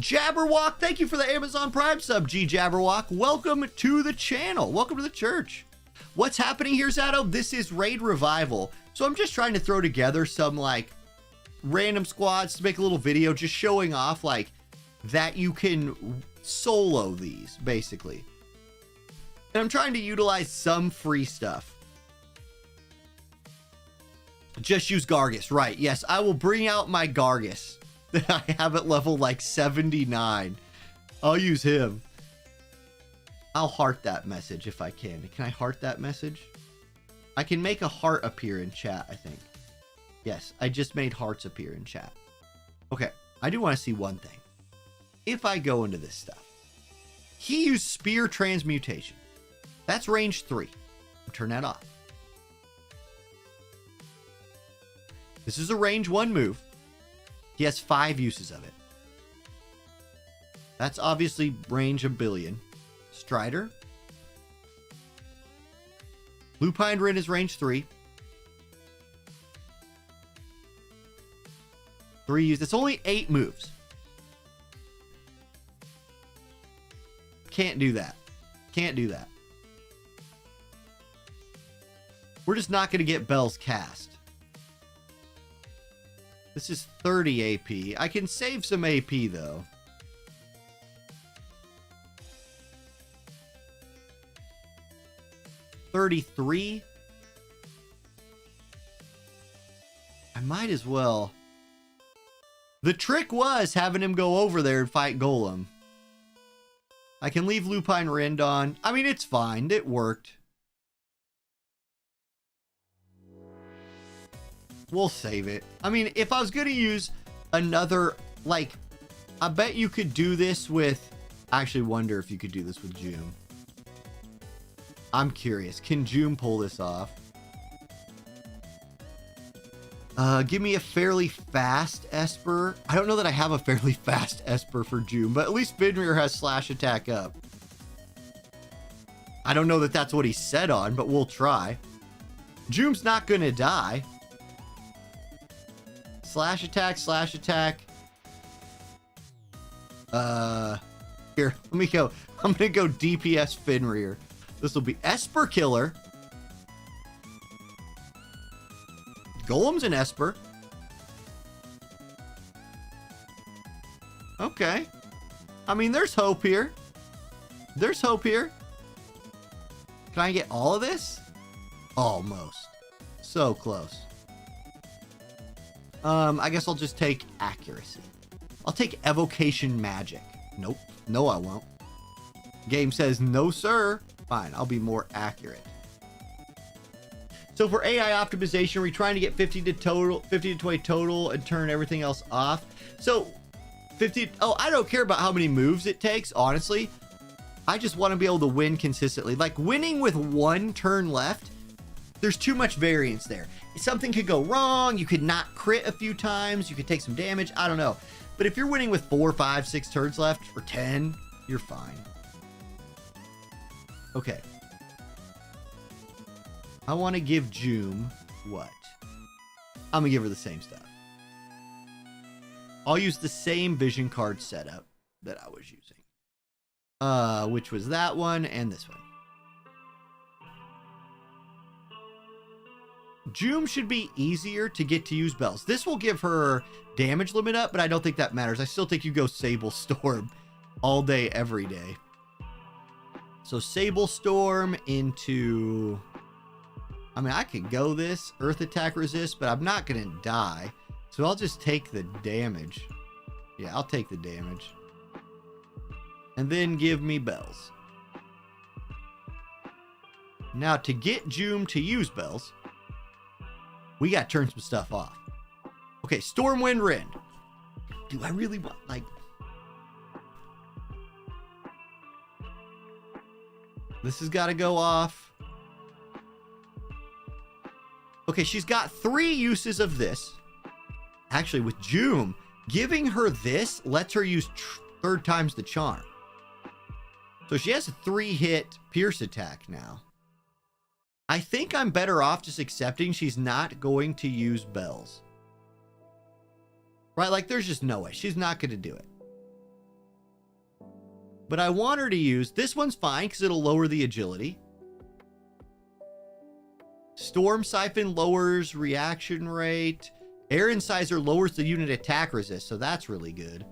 Jabberwock, thank you for the Amazon Prime sub, G Jabberwock. Welcome to the channel. Welcome to the church. What's happening here, Zato? This is Raid Revival. So I'm just trying to throw together some like random squads to make a little video just showing off like that you can solo these, basically. And I'm trying to utilize some free stuff. Just use Gargus, right? Yes, I will bring out my Gargus that I have at level like 79. I'll use him. I'll heart that message if I can. Can I heart that message? I can make a heart appear in chat, I think. Yes, I just made hearts appear in chat. Okay, I do want to see one thing. If I go into this stuff, he used Spear Transmutation. That's range 3. Turn that off. This is a range 1 move. He has 5 uses of it. That's obviously range a billion. Strider. Lupine Rin is range 3. 3 uses. It's only 8 moves. Can't do that. Can't do that. We're just not going to get Bell's cast. This is 30 AP. I can save some AP though. $33. I might as well. The trick was having him go over there and fight Golem. I can leave Lupine Rend on. I mean, it's fine. It worked. We'll save it. I mean, if I was going to use another, like, I bet you could do this with, I actually wonder if you could do this with Joom. I'm curious. Can Joom pull this off? Give me a fairly fast Esper. I don't know that I have a fairly fast Esper for Joom, but at least Fenrir has slash attack up. I don't know that that's what he said on, but we'll try. Joom's not going to die. Slash attack, slash attack. Here, let me go. I'm going to go DPS Fenrir. This will be Esper Killer. Golem's an Esper. Okay. I mean, there's hope here. There's hope here. Can I get all of this? Almost. So close. I guess I'll just take accuracy. I'll take evocation magic. Nope. No, I won't. Game says no, sir. Fine. I'll be more accurate. So for AI optimization, we're trying to get 50 to 20 total and turn everything else off. So 50. Oh, I don't care about how many moves it takes. Honestly, I just want to be able to win consistently. Like winning with 1 turn left. There's too much variance there. Something could go wrong. You could not crit a few times. You could take some damage. I don't know. But if you're winning with 4, 5, 6 turns left or 10, you're fine. Okay. I want to give Joom what? I'm going to give her the same stuff. I'll use the same vision card setup that I was using. Which was that one and this one. Joom should be easier to get to use bells. This will give her damage limit up, but I don't think that matters. I still think you go Sable Storm all day, every day. So Sable Storm into... I mean, I could go this Earth Attack Resist, but I'm not going to die. So I'll just take the damage. Yeah, I'll take the damage. And then give me bells. Now, to get Joom to use bells, we got to turn some stuff off. Okay, Stormwind Rend. Do I really want, like... This has got to go off. Okay, she's got 3 uses of this. Actually, with Joom, giving her this lets her use 3rd times the charm. So she has a 3-hit pierce attack now. I think I'm better off just accepting she's not going to use bells. Right? Like, there's just no way. She's not going to do it. But I want her to use... This one's fine because it'll lower the agility. Storm Siphon lowers reaction rate. Air Incisor lowers the unit attack resist, so that's really good.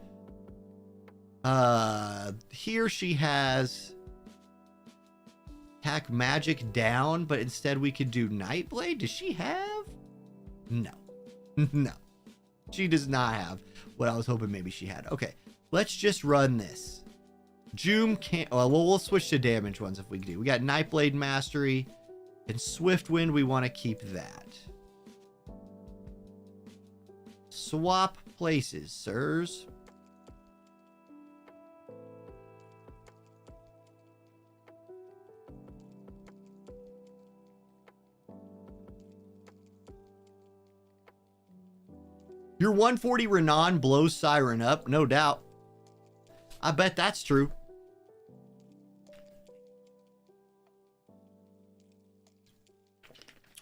Here she has attack magic down, but instead we could do Nightblade. Does she have? No. No. She does not have what I was hoping maybe she had. Okay, let's just run this. Joom can't... Well, we'll switch to damage ones if we do. We got Nightblade Mastery and Swiftwind. We want to keep that. Swap places, sirs. Your 140 Renan blows Siren up, no doubt. I bet that's true.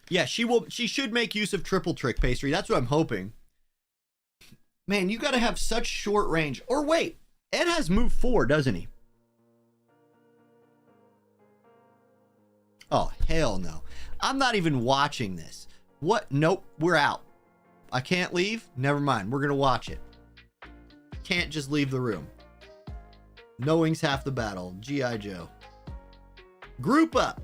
Yeah, she should make use of triple trick pastry. That's what I'm hoping. Man, you got to have such short range. Or wait, Ed has move 4, doesn't he? Oh, hell no. I'm not even watching this. What? Nope, we're out. I can't leave? Never mind. We're going to watch it. Can't just leave the room. Knowing's half the battle. G.I. Joe. Group up.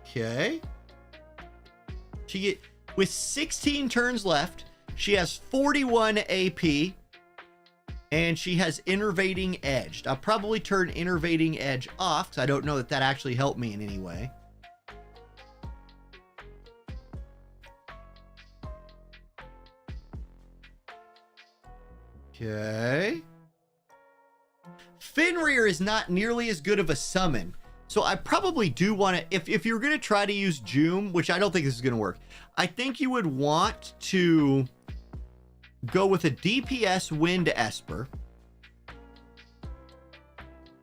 Okay. With 16 turns left, she has 41 AP, and she has Innervating Edge. I'll probably turn Innervating Edge off, because I don't know that that actually helped me in any way. Okay. Fenrir is not nearly as good of a summon. So I probably do want to, if you're going to try to use Joom, which I don't think this is going to work, I think you would want to go with a DPS Wind Esper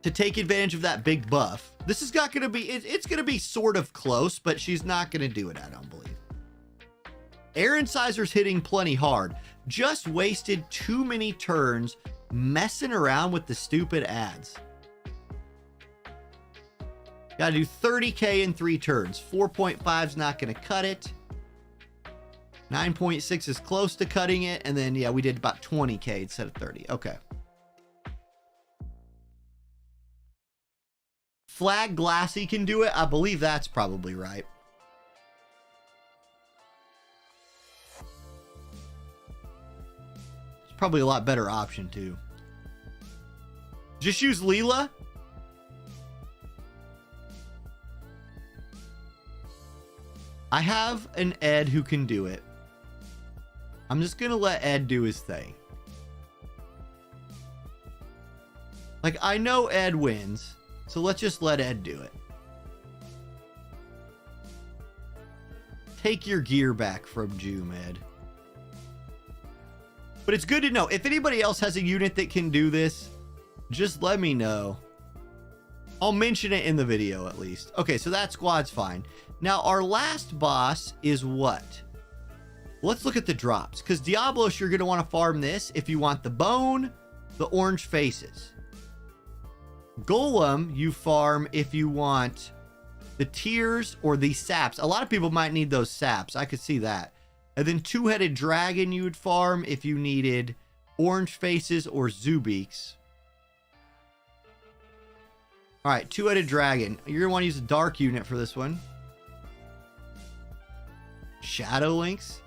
to take advantage of that big buff. This is not going to be, it's going to be sort of close, but she's not going to do it, I don't believe. Air Incisor's hitting plenty hard. Just wasted too many turns messing around with the stupid ads. Got to do 30k in 3 turns. 4.5 is not going to cut it. 9.6 is close to cutting it. And then, yeah, we did about 20k instead of 30. Okay. Flag Glassy can do it. I believe that's probably right. It's probably a lot better option, too. Just use Leela. I have an Ed who can do it. I'm just going to let Ed do his thing. Like, I know Ed wins, so let's just let Ed do it. Take your gear back from Joom, Ed. But it's good to know. If anybody else has a unit that can do this, just let me know. I'll mention it in the video at least. Okay, so that squad's fine. Now, our last boss is what? Let's look at the drops, because Diablos, you're going to want to farm this if you want the bone, the orange faces. Golem, you farm if you want the tears or the saps. A lot of people might need those saps. I could see that. And then two-headed dragon you would farm if you needed orange faces or Zubeeks. All right, two-headed dragon. You're going to want to use a dark unit for this one. Shadow Lynx.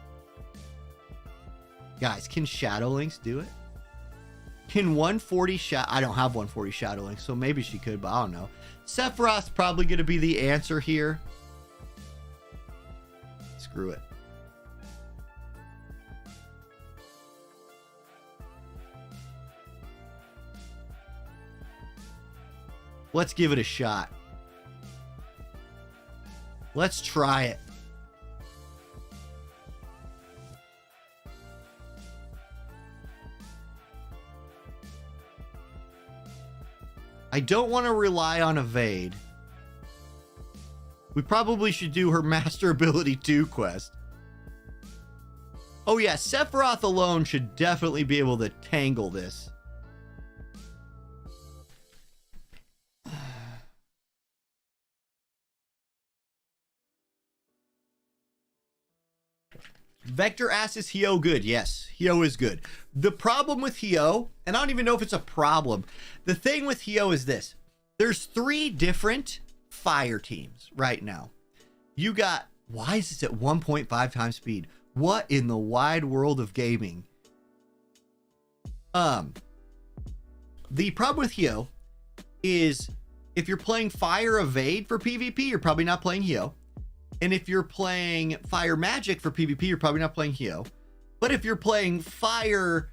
Guys, can Shadow Lynx do it? Can 140 I don't have 140 Shadow Lynx, so maybe she could, but I don't know. Sephiroth's probably going to be the answer here. Screw it. Let's give it a shot. Let's try it. I don't want to rely on evade. We probably should do her Master Ability 2 quest. Oh yeah, Sephiroth alone should definitely be able to tangle this. Vector asks, is Hyo good? Yes, Hyo is good. The problem with Hyo, and I don't even know if it's a problem. The thing with Hyo is this. There's 3 different fire teams right now. You got, why is this at 1.5 times speed? What in the wide world of gaming? The problem with Hyo is if you're playing Fire Evade for PvP, you're probably not playing Hyo. And if you're playing Fire Magic for PvP, you're probably not playing Hyo. But if you're playing Fire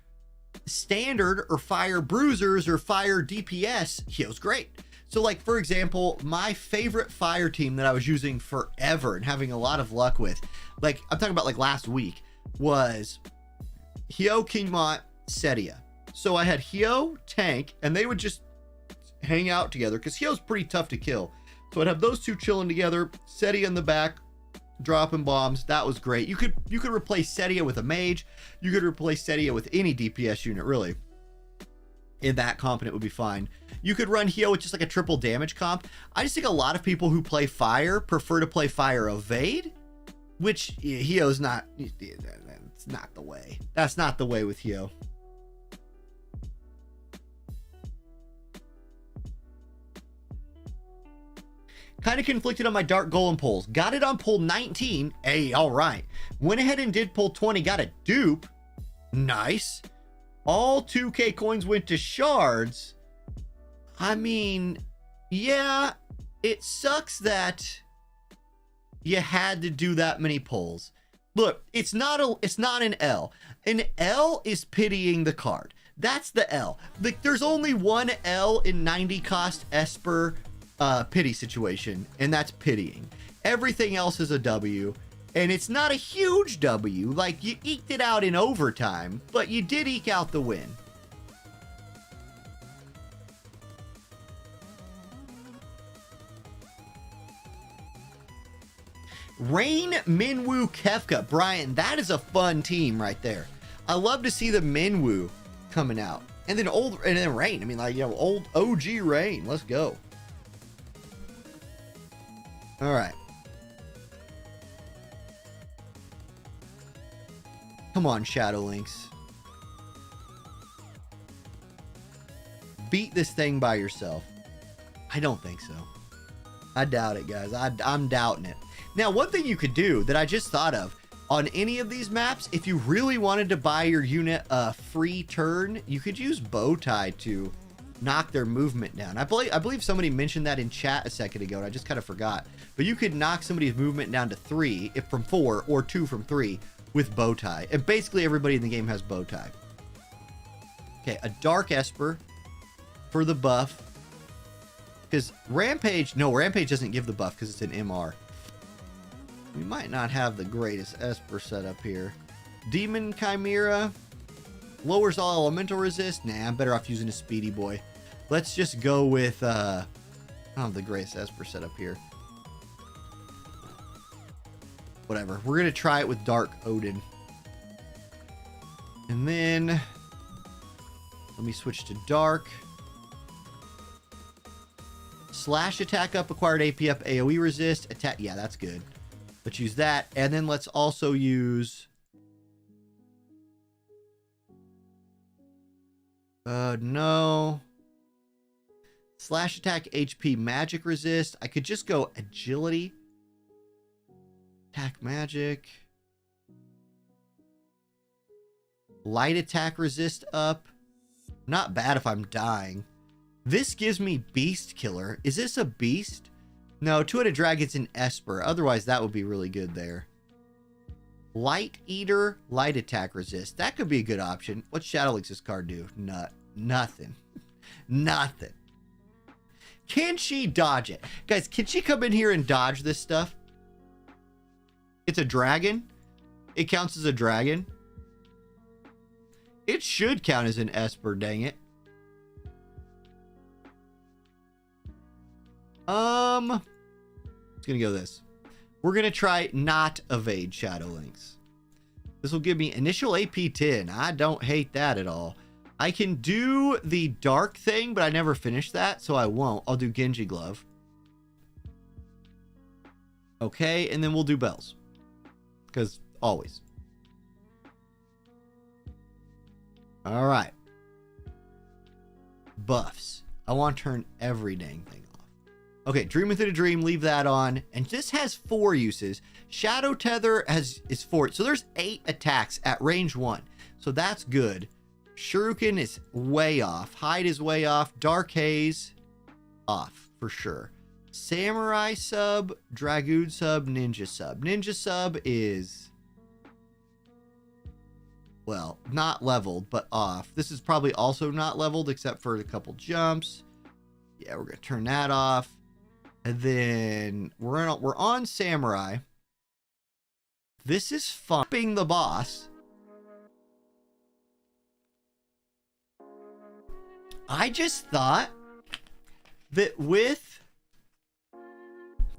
Standard or Fire Bruisers or Fire DPS, Hyo's great. So like, for example, my favorite fire team that I was using forever and having a lot of luck with, like I'm talking about like last week, was Hyo, Kingmont, Setia. So I had Hyo, Tank, and they would just hang out together because Hyo's pretty tough to kill. So I'd have those two chilling together, Setia in the back, dropping bombs. That was great. You could replace Setia with a mage. You could replace Setia with any DPS unit, really. And that comp, and it would be fine. You could run Hyo with just like a triple damage comp. I just think a lot of people who play Fire prefer to play Fire Evade, which Hyo's not, it's not the way. That's not the way with Hyo. Kind of conflicted on my Dark Golem pulls. Got it on pull 19. Hey, all right. Went ahead and did pull 20. Got a dupe. Nice. All 2K coins went to shards. I mean, yeah, it sucks that you had to do that many pulls. Look, it's not an L. An L is pitying the card. That's the L. Like, there's only one L in 90 cost Esper pity situation, and that's pitying. Everything else is a W, and it's not a huge W. Like, you eked it out in overtime, but you did eke out the win. Rain, Minwoo, Kefka. Brian, that is a fun team right there. I love to see the Minwoo coming out. And then Rain. I mean, like, you know, old OG Rain. Let's go. All right. Come on, Shadow Lynx. Beat this thing by yourself. I don't think so. I doubt it, guys. I'm doubting it. Now, one thing you could do that I just thought of, on any of these maps, if you really wanted to buy your unit a free turn, you could use Bowtie to knock their movement down. I believe somebody mentioned that in chat a second ago, and I just kind of forgot. But you could knock somebody's movement down to 3 if from 4 or 2 from 3 with Bowtie. And basically everybody in the game has Bowtie. Okay, a Dark Esper for the buff. Because Rampage doesn't give the buff because it's an MR. We might not have the greatest Esper setup here. Demon Chimera lowers all elemental resist. Nah, I'm better off using a Speedy Boy. Let's just go with I don't have the greatest Esper setup here. Whatever. We're gonna try it with Dark Odin. And then let me switch to Dark. slash attack up, acquired AP up, AoE resist, attack. Yeah, that's good. Let's use that. And then let's also use... no. Slash attack, HP, magic resist. I could just go agility. Attack magic. Light attack resist up. Not bad if I'm dying. This gives me beast killer. Is this a beast? No, two-headed dragon's an esper. Otherwise, that would be really good there. Light eater, light attack resist. That could be a good option. What's Shadow Lynx's card do? Nothing. Nothing. Can she dodge it? Guys, can she come in here and dodge this stuff? It's a dragon. It counts as a dragon. It should count as an esper, dang it. It's gonna go this. We're gonna try not evade Shadow Lynx. This will give me initial AP 10. I don't hate that at all. I can do the dark thing, but I never finished that, so I won't. I'll do Genji Glove. Okay, and then we'll do bells. Because always. All right. Buffs. I want to turn every dang thing off. Okay, Dream Within a Dream, leave that on. And this has 4 uses. Shadow Tether is 4. So there's 8 attacks at range 1. So that's good. Shuriken is way off. Hide is way off. Dark Haze, off for sure. Samurai sub, Dragoon sub, Ninja sub. Ninja sub is, well, not leveled, but off. This is probably also not leveled except for a couple jumps. Yeah, we're going to turn that off. And then we're on Samurai. This is fun. Being the boss. I just thought that with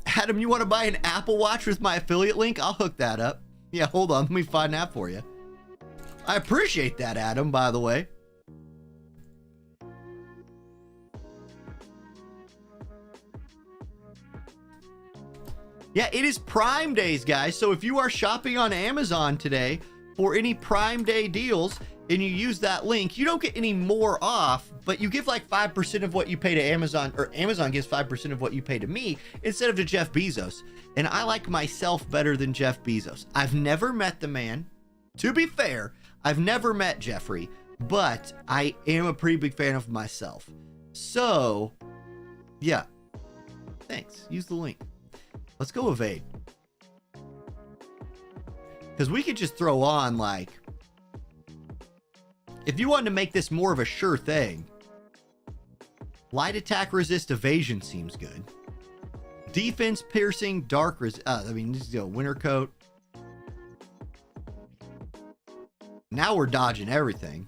Adam, you want to buy an Apple Watch with my affiliate link? I'll hook that up. Yeah, hold on. Let me find that for you. I appreciate that, Adam, by the way. Yeah, it is Prime Days, guys. So if you are shopping on Amazon today for any Prime Day deals and you use that link, you don't get any more off, but you give like 5% of what you pay to Amazon, or Amazon gives 5% of what you pay to me instead of to Jeff Bezos. And I like myself better than Jeff Bezos. I've never met the man. To be fair, I've never met Jeffrey, but I am a pretty big fan of myself. So, yeah. Thanks. Use the link. Let's go evade. Because we could just throw on, like, if you wanted to make this more of a sure thing, light attack resist evasion seems good. Defense piercing, dark resist. I mean, just go winter coat. Now we're dodging everything.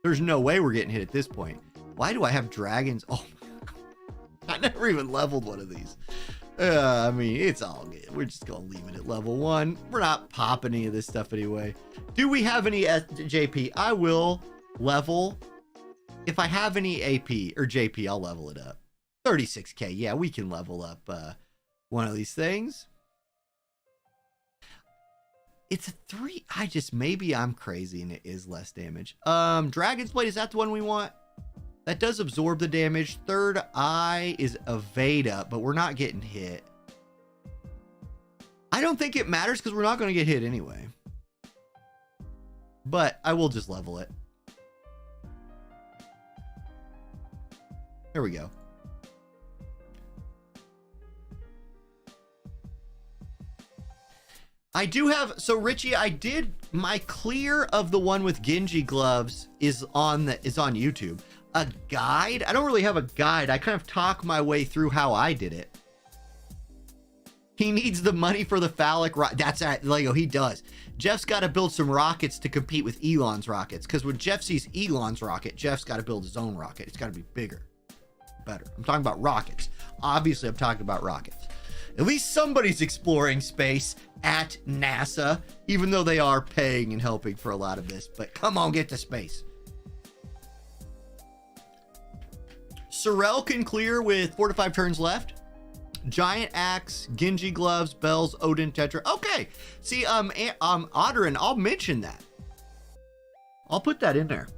There's no way we're getting hit at this point. Why do I have dragons? Oh, I never even leveled one of these. I mean, it's all good. We're just going to leave it at level 1. We're not popping any of this stuff anyway. Do we have any JP? I will level. If I have any AP or JP, I'll level it up. 36k. Yeah, we can level up one of these things. It's a 3. Maybe I'm crazy and it is less damage. Dragon's Blade, is that the one we want? That does absorb the damage. Third eye is evade up, but we're not getting hit. I don't think it matters because we're not going to get hit anyway. But I will just level it. There we go. I do have, so Richie, I did, my clear of the one with Genji gloves is on YouTube. A guide? I don't really have a guide. I kind of talk my way through how I did it. He needs the money for the phallic rocket. That's at Lego. He does. Jeff's got to build some rockets to compete with Elon's rockets. Because when Jeff sees Elon's rocket, Jeff's got to build his own rocket. It's got to be bigger, better. I'm talking about rockets. Obviously, I'm talking about rockets. At least somebody's exploring space at NASA, even though they are paying and helping for a lot of this. But come on, get to space. Sorrel can clear with 4 to 5 turns left. Giant Axe, Genji Gloves, Bells, Odin, Tetra. Okay. See, Odorin, I'll mention that. I'll put that in there.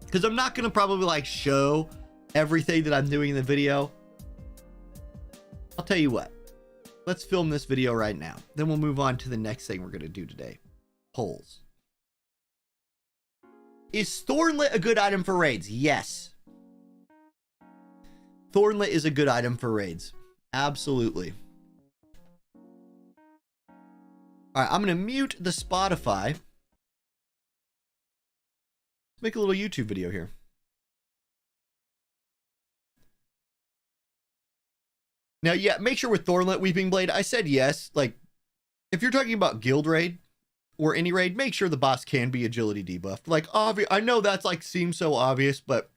Because I'm not going to probably like show everything that I'm doing in the video. I'll tell you what. Let's film this video right now. Then we'll move on to the next thing we're going to do today. Polls. Is Thornlet a good item for raids? Yes. Thornlet is a good item for raids. Absolutely. All right, I'm going to mute the Spotify. Let's make a little YouTube video here. Now, yeah, make sure with Thornlet Weeping Blade, I said yes. Like, if you're talking about guild raid or any raid, make sure the boss can be agility debuffed. Like, I know that's like seems so obvious, but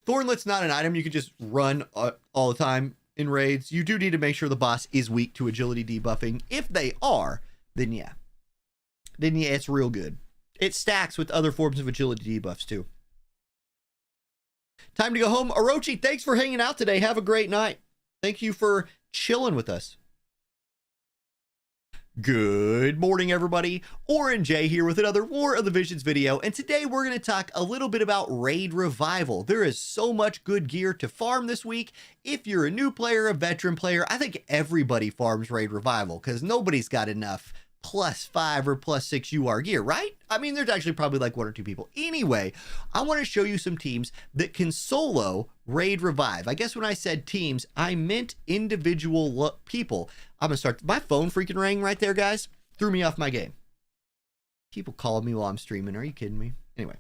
Thornlet's not an item you can just run all the time in raids. You do need to make sure the boss is weak to agility debuffing. If they are, then yeah. Then yeah, it's real good. It stacks with other forms of agility debuffs too. Time to go home. Orochi, thanks for hanging out today. Have a great night. Thank you for chilling with us. Good morning, everybody. Orin J here with another War of the Visions video, and today we're going to talk a little bit about Raid Revival. There is so much good gear to farm this week. If you're a new player, a veteran player, I think everybody farms Raid Revival because nobody's got enough +5 or +6 UR gear, right? I mean, there's actually probably like 1 or 2 people. Anyway, I want to show you some teams that can solo Raid Revive. I guess when I said teams, I meant individual people. I'm going to start. My phone freaking rang right there, guys. Threw me off my game. People calling me while I'm streaming. Are you kidding me? Anyway.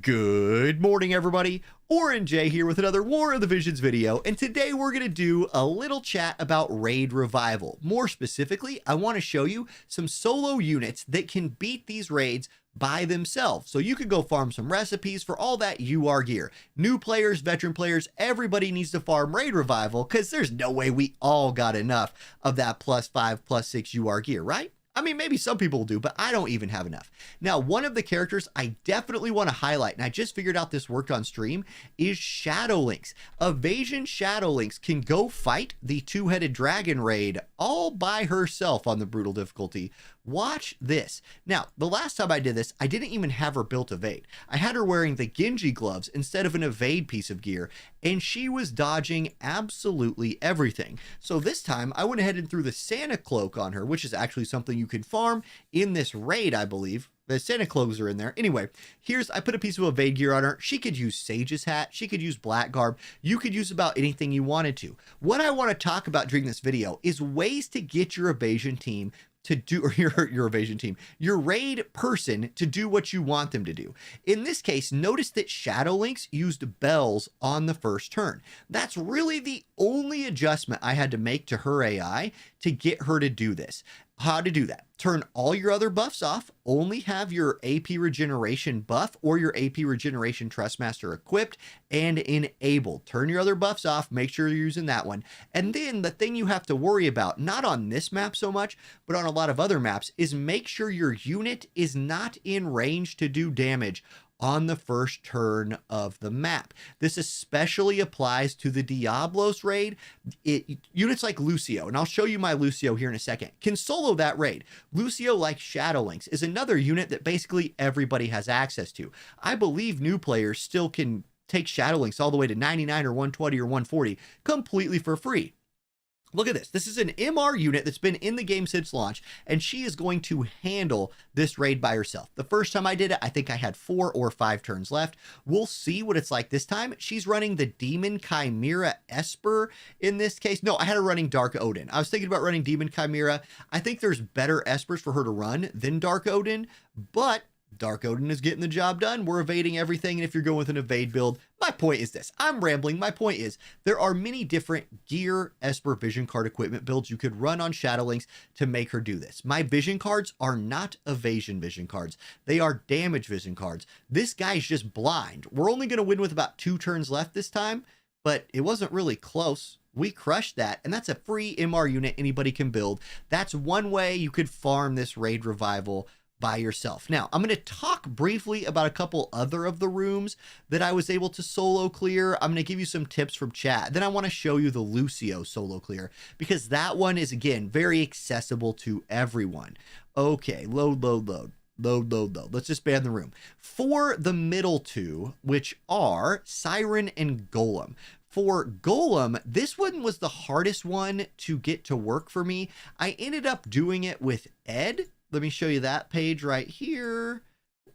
Good morning, everybody. Orin J here with another War of the Visions video, and today we're going to do a little chat about Raid Revival. More specifically, I want to show you some solo units that can beat these raids by themselves. So you can go farm some recipes for all that UR gear. New players, veteran players, everybody needs to farm Raid Revival because there's no way we all got enough of that +5, +6 UR gear, right? I mean, maybe some people do, but I don't even have enough. Now, one of the characters I definitely want to highlight, and I just figured out this worked on stream, is Shadow Lynx. Evasion Shadow Lynx can go fight the 2-headed dragon raid all by herself on the brutal difficulty. Watch this. Now, the last time I did this, I didn't even have her built evade. I had her wearing the Genji gloves instead of an evade piece of gear, and she was dodging absolutely everything. So this time, I went ahead and threw the Santa Cloak on her, which is actually something you can farm in this raid, I believe. The Santa Cloaks are in there. Anyway, I put a piece of evade gear on her. She could use Sage's hat. She could use Black Garb. You could use about anything you wanted to. What I want to talk about during this video is ways to get your evasion team to do, or your evasion team, your raid person to do what you want them to do. In this case, notice that Shadow Lynx used bells on the first turn. That's really the only adjustment I had to make to her AI to get her to do this. How to do that? Turn all your other buffs off, only have your AP regeneration buff or your AP regeneration Trustmaster equipped and enabled. Turn your other buffs off, make sure you're using that one. And then the thing you have to worry about, not on this map so much, but on a lot of other maps, is make sure your unit is not in range to do damage on the first turn of the map. This especially applies to the Diablos raid. Units like Lucio, and I'll show you my Lucio here in a second, can solo that raid. Lucio, like Shadow Lynx, is another unit that basically everybody has access to. I believe new players still can take Shadow Lynx all the way to 99 or 120 or 140 completely for free. Look at this. This is an MR unit that's been in the game since launch, and she is going to handle this raid by herself. The first time I did it, I think I had 4 or 5 turns left. We'll see what it's like this time. She's running the Demon Chimera Esper in this case. No, I had her running Dark Odin. I was thinking about running Demon Chimera. I think there's better Espers for her to run than Dark Odin, but Dark Odin is getting the job done. We're evading everything, and if you're going with an evade build, my point is this. I'm rambling. My point is there are many different gear Esper vision card equipment builds you could run on Shadow Lynx to make her do this. My vision cards are not evasion vision cards. They are damage vision cards. This guy's just blind. We're only going to win with about 2 turns left this time, but it wasn't really close. We crushed that, and that's a free MR unit anybody can build. That's one way you could farm this Raid Revival by yourself. Now, I'm going to talk briefly about a couple other of the rooms that I was able to solo clear. I'm going to give you some tips from chat. Then I want to show you the Lucio solo clear, because that one is, again, very accessible to everyone. Okay, load. Let's just ban the room. For the middle two, which are Siren and Golem. For Golem, this one was the hardest one to get to work for me. I ended up doing it with Ed. Let me show you that page right here.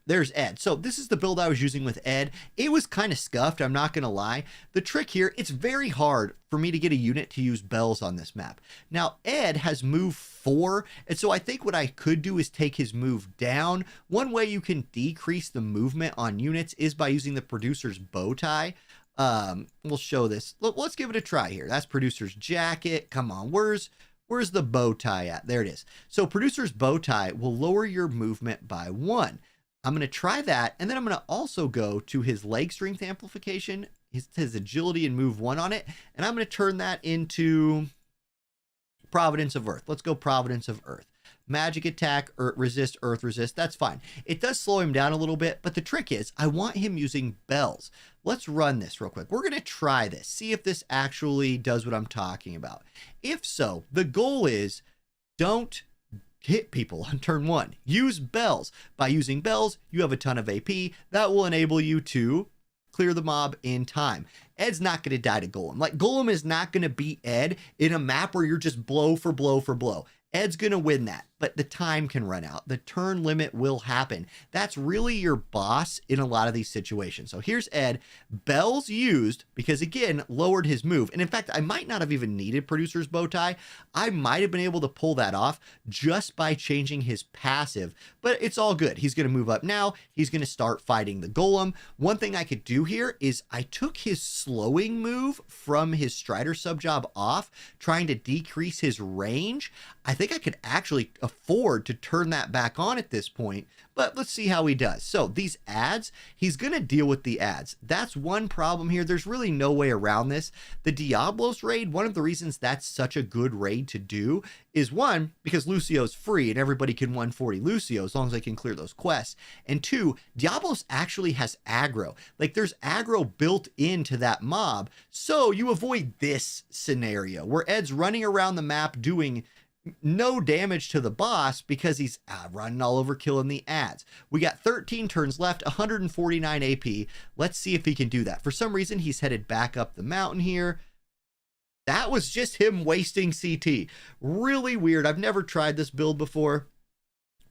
There's Ed. So this is the build I was using with Ed. It was kind of scuffed, I'm not going to lie. The trick here, it's very hard for me to get a unit to use bells on this map. Now, Ed has move 4, and so I think what I could do is take his move down. One way you can decrease the movement on units is by using the producer's bow tie. We'll show this. Let's give it a try here. That's producer's jacket. Come on, where's the bow tie at? There it is. So producer's bow tie will lower your movement by 1. I'm going to try that, and then I'm going to also go to his leg strength amplification, his agility and move 1 on it, and I'm going to turn that into Providence of Earth. Let's go Providence of Earth. Magic attack, earth resist, that's fine. It does slow him down a little bit, but the trick is I want him using bells. Let's run this real quick. We're going to try this, see if this actually does what I'm talking about. If so, the goal is don't hit people on turn 1. Use bells. By using bells, you have a ton of AP. That will enable you to clear the mob in time. Ed's not going to die to Golem. Like, Golem is not going to beat Ed in a map where you're just blow for blow for blow. Ed's going to win that, but the time can run out. The turn limit will happen. That's really your boss in a lot of these situations. So here's Ed. Bells used because, again, lowered his move. And in fact, I might not have even needed producer's bow tie. I might have been able to pull that off just by changing his passive, but it's all good. He's going to move up now. He's going to start fighting the Golem. One thing I could do here is I took his slowing move from his Strider sub job off, trying to decrease his range. I think I could actually afford to turn that back on at this point, but let's see how he does. So these ads, he's going to deal with the ads. That's one problem here. There's really no way around this. The Diablos raid, one of the reasons that's such a good raid to do is, one, because Lucio's free and everybody can 140 Lucio as long as they can clear those quests. And 2, Diablos actually has aggro. Like, there's aggro built into that mob. So you avoid this scenario where Ed's running around the map doing no damage to the boss because he's running all over killing the ads. We got 13 turns left, 149 AP. Let's see if he can do that. For some reason, he's headed back up the mountain here. That was just him wasting CT. Really weird. I've never tried this build before.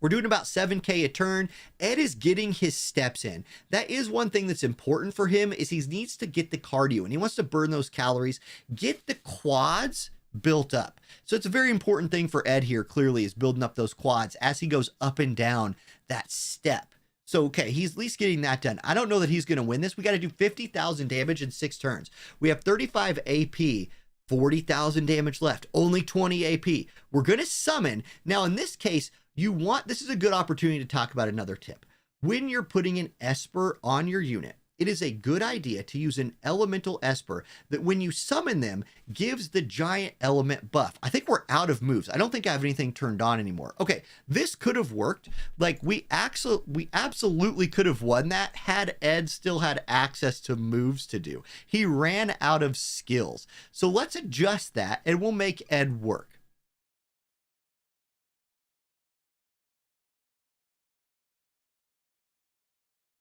We're doing about 7K a turn. Ed is getting his steps in. That is one thing that's important for him, is he needs to get the cardio and he wants to burn those calories, get the quads built up. So it's a very important thing for Ed here, clearly, is building up those quads as he goes up and down that step. So, okay, he's at least getting that done. I don't know that he's going to win this. We got to do 50,000 damage in 6 turns. We have 35 AP, 40,000 damage left, only 20 AP. We're going to summon. Now, in this case, this is a good opportunity to talk about another tip. When you're putting an Esper on your unit, it is a good idea to use an elemental Esper that when you summon them gives the giant element buff. I think we're out of moves. I don't think I have anything turned on anymore. Okay, this could have worked. Like, we absolutely could have won that had Ed still had access to moves to do. He ran out of skills. So let's adjust that and we'll make Ed work.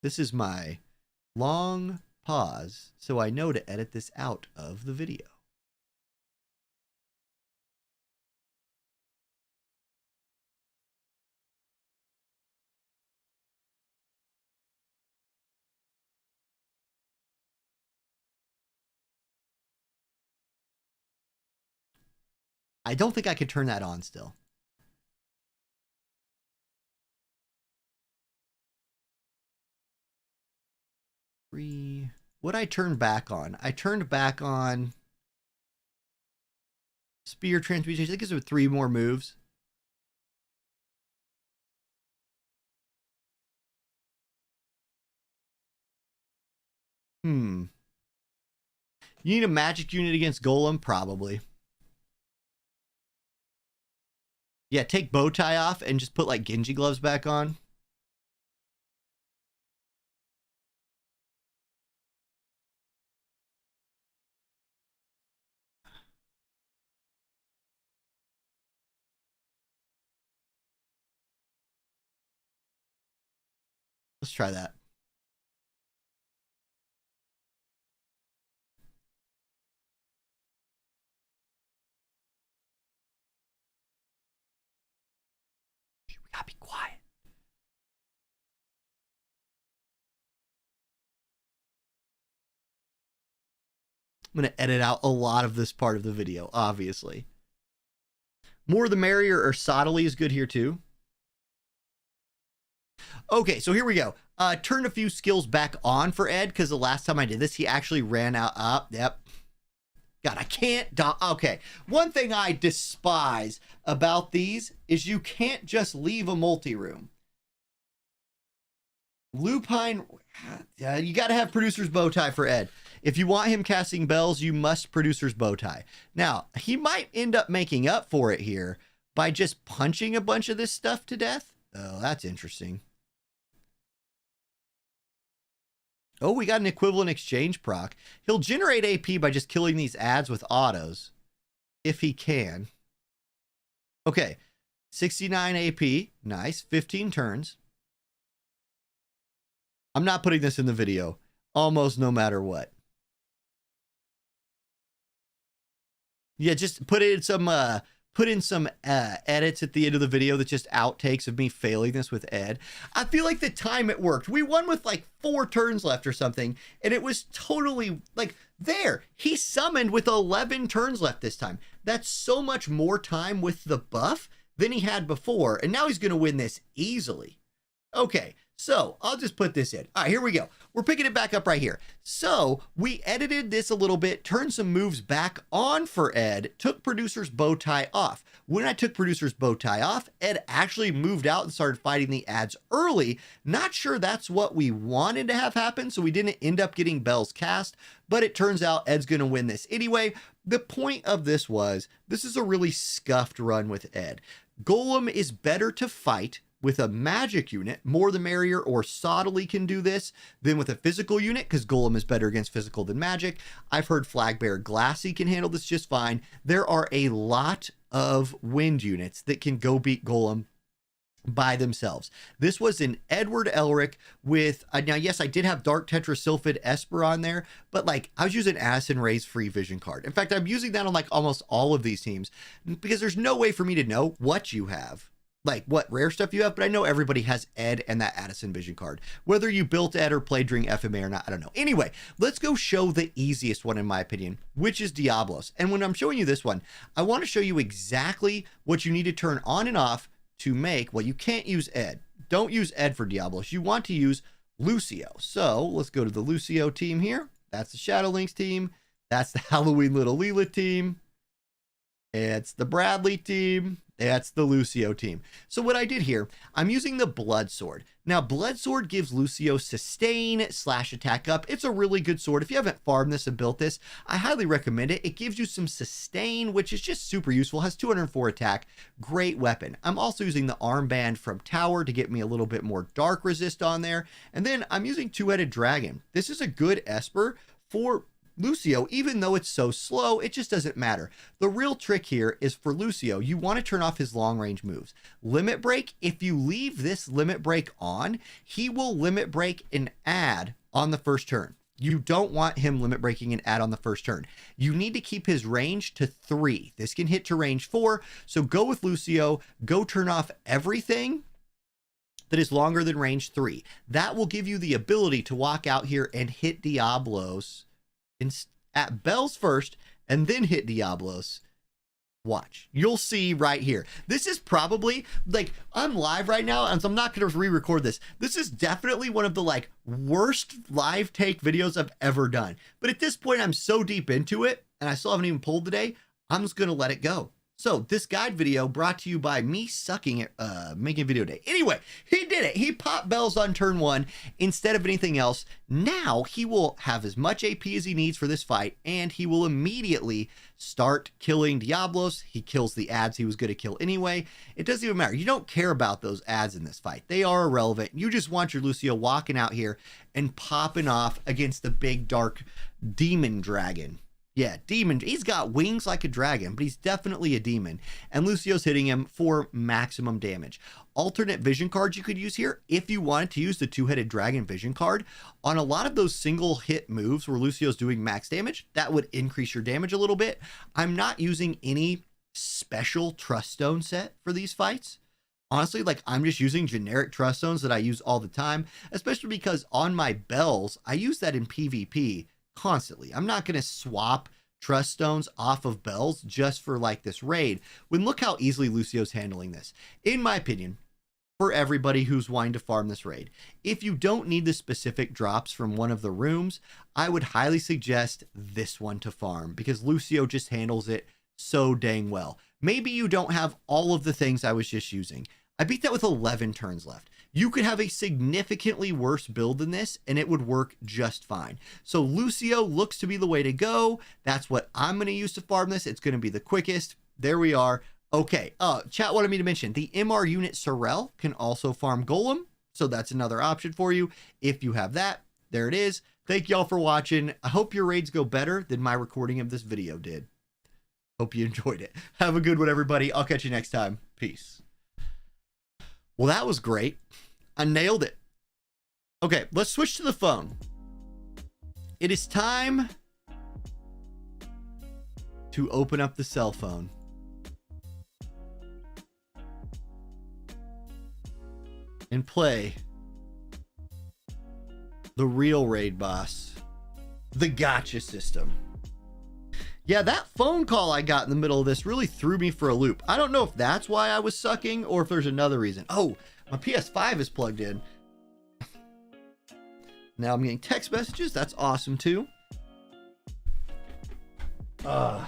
This is my long pause, so I know to edit this out of the video. I don't think I could turn that on still. What I turned back on? I turned back on Spear Transmutation. I think it's with 3 more moves. You need a magic unit against Golem? Probably. Yeah, take bow tie off and just put like Genji gloves back on. Let's try that. We gotta be quiet. I'm going to edit out a lot of this part of the video, obviously. More the merrier or sottily is good here too. Okay, so here we go. Turn a few skills back on for Ed, because the last time I did this, he actually ran out. Yep. God, I can't. Okay. One thing I despise about these is you can't just leave a multi-room. Lupine, you got to have producer's bow tie for Ed. If you want him casting bells, you must producer's bow tie. Now, he might end up making up for it here by just punching a bunch of this stuff to death. Oh, that's interesting. Oh, we got an equivalent exchange proc. He'll generate AP by just killing these ads with autos, if he can. Okay, 69 AP. Nice. 15 turns. I'm not putting this in the video, almost no matter what. Yeah, just put in some edits at the end of the video that's just outtakes of me failing this with Ed. I feel like the time it worked. We won with like 4 turns left or something, and it was totally like there. He summoned with 11 turns left this time. That's so much more time with the buff than he had before, and now he's going to win this easily. Okay, so I'll just put this in. All right, here we go. We're picking it back up right here. So we edited this a little bit, turned some moves back on for Ed, took producer's bow tie off. When I took producer's bow tie off, Ed actually moved out and started fighting the ads early. Not sure that's what we wanted to have happen, so we didn't end up getting bells cast, but it turns out Ed's going to win this anyway. The point of this was, this is a really scuffed run with Ed. Golem is better to fight with a magic unit, more the merrier, or Sottily can do this, than with a physical unit, because Golem is better against physical than magic. I've heard Flagbearer Glassy can handle this just fine. There are a lot of wind units that can go beat Golem by themselves. This was an Edward Elric with, now yes, I did have Dark Tetrasylphid Esper on there, but like I was using Addison Ray's free vision card. In fact, I'm using that on like almost all of these teams, because there's no way for me to know what you have, like what rare stuff you have, but I know everybody has Ed and that Addison vision card. Whether you built Ed or played during FMA or not, I don't know. Anyway, let's go show the easiest one in my opinion, which is Diablos. And when I'm showing you this one, I want to show you exactly what you need to turn on and off to make, well, you can't use Ed. Don't use Ed for Diablos. You want to use Lucio. So let's go to the Lucio team here. That's the Shadow Lynx team. That's the Halloween Little Leela team. It's the Bradley team. That's the Lucio team. So what I did here, I'm using the Blood Sword. Now, Blood Sword gives Lucio sustain / attack up. It's a really good sword. If you haven't farmed this and built this, I highly recommend it. It gives you some sustain, which is just super useful. Has 204 attack. Great weapon. I'm also using the armband from Tower to get me a little bit more dark resist on there. And then I'm using Two-Headed Dragon. This is a good Esper for Lucio. Even though it's so slow, it just doesn't matter. The real trick here is for Lucio, you want to turn off his long range moves. Limit Break, if you leave this Limit Break on, he will Limit Break and add on the first turn. You don't want him limit breaking and add on the first turn. You need to keep his range to 3. This can hit to range 4. So go with Lucio, go turn off everything that is longer than range 3. That will give you the ability to walk out here and hit Diablos at bells first and then hit Diablos. Watch, you'll see right here. This is probably like, I'm live right now and so I'm not going to re-record this. This is definitely one of the like worst live take videos I've ever done. But at this point, I'm so deep into it and I still haven't even pulled today. I'm just going to let it go. So this guide video brought to you by me sucking at making video day. Anyway, he did it. He popped bells on turn 1 instead of anything else. Now he will have as much AP as he needs for this fight, and he will immediately start killing Diablos. He kills the ads he was going to kill anyway. It doesn't even matter. You don't care about those ads in this fight. They are irrelevant. You just want your Lucio walking out here and popping off against the big dark demon dragon. Yeah, demon. He's got wings like a dragon, but he's definitely a demon. And Lucio's hitting him for maximum damage. Alternate vision cards you could use here if you wanted to use the two-headed dragon vision card. On a lot of those single hit moves where Lucio's doing max damage, that would increase your damage a little bit. I'm not using any special trust stone set for these fights. Honestly, like I'm just using generic trust stones that I use all the time, especially because on my bells, I use that in PvP constantly. I'm not going to swap trust stones off of bells just for like this raid, when look how easily Lucio's handling this. In my opinion, for everybody who's wanting to farm this raid, if you don't need the specific drops from one of the rooms, I would highly suggest this one to farm, because Lucio just handles it so dang well. Maybe you don't have all of the things I was just using. I beat that with 11 turns left. You could have a significantly worse build than this and it would work just fine. So Lucio looks to be the way to go. That's what I'm going to use to farm this. It's going to be the quickest. There we are. Okay. Chat wanted me to mention the MR unit Sorrel can also farm Golem. So that's another option for you. If you have that, there it is. Thank y'all for watching. I hope your raids go better than my recording of this video did. Hope you enjoyed it. Have a good one, everybody. I'll catch you next time. Peace. Well, that was great. I nailed it. Okay, let's switch to the phone. It is time to open up the cell phone. And play the real raid boss, the gotcha system. Yeah, that phone call I got in the middle of this really threw me for a loop. I don't know if that's why I was sucking or if there's another reason. Oh, my PS5 is plugged in. Now I'm getting text messages. That's awesome too. All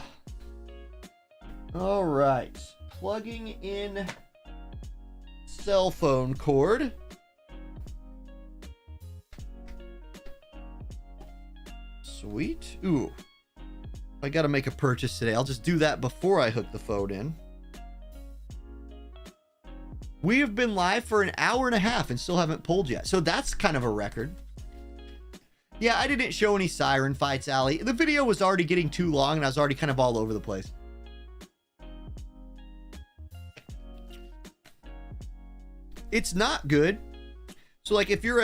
right. Plugging in cell phone cord. Sweet. Ooh. I got to make a purchase today. I'll just do that before I hook the phone in. We have been live for an hour and a half and still haven't pulled yet. So that's kind of a record. Yeah, I didn't show any siren fights, Allie. The video was already getting too long and I was already kind of all over the place. It's not good. So like if you're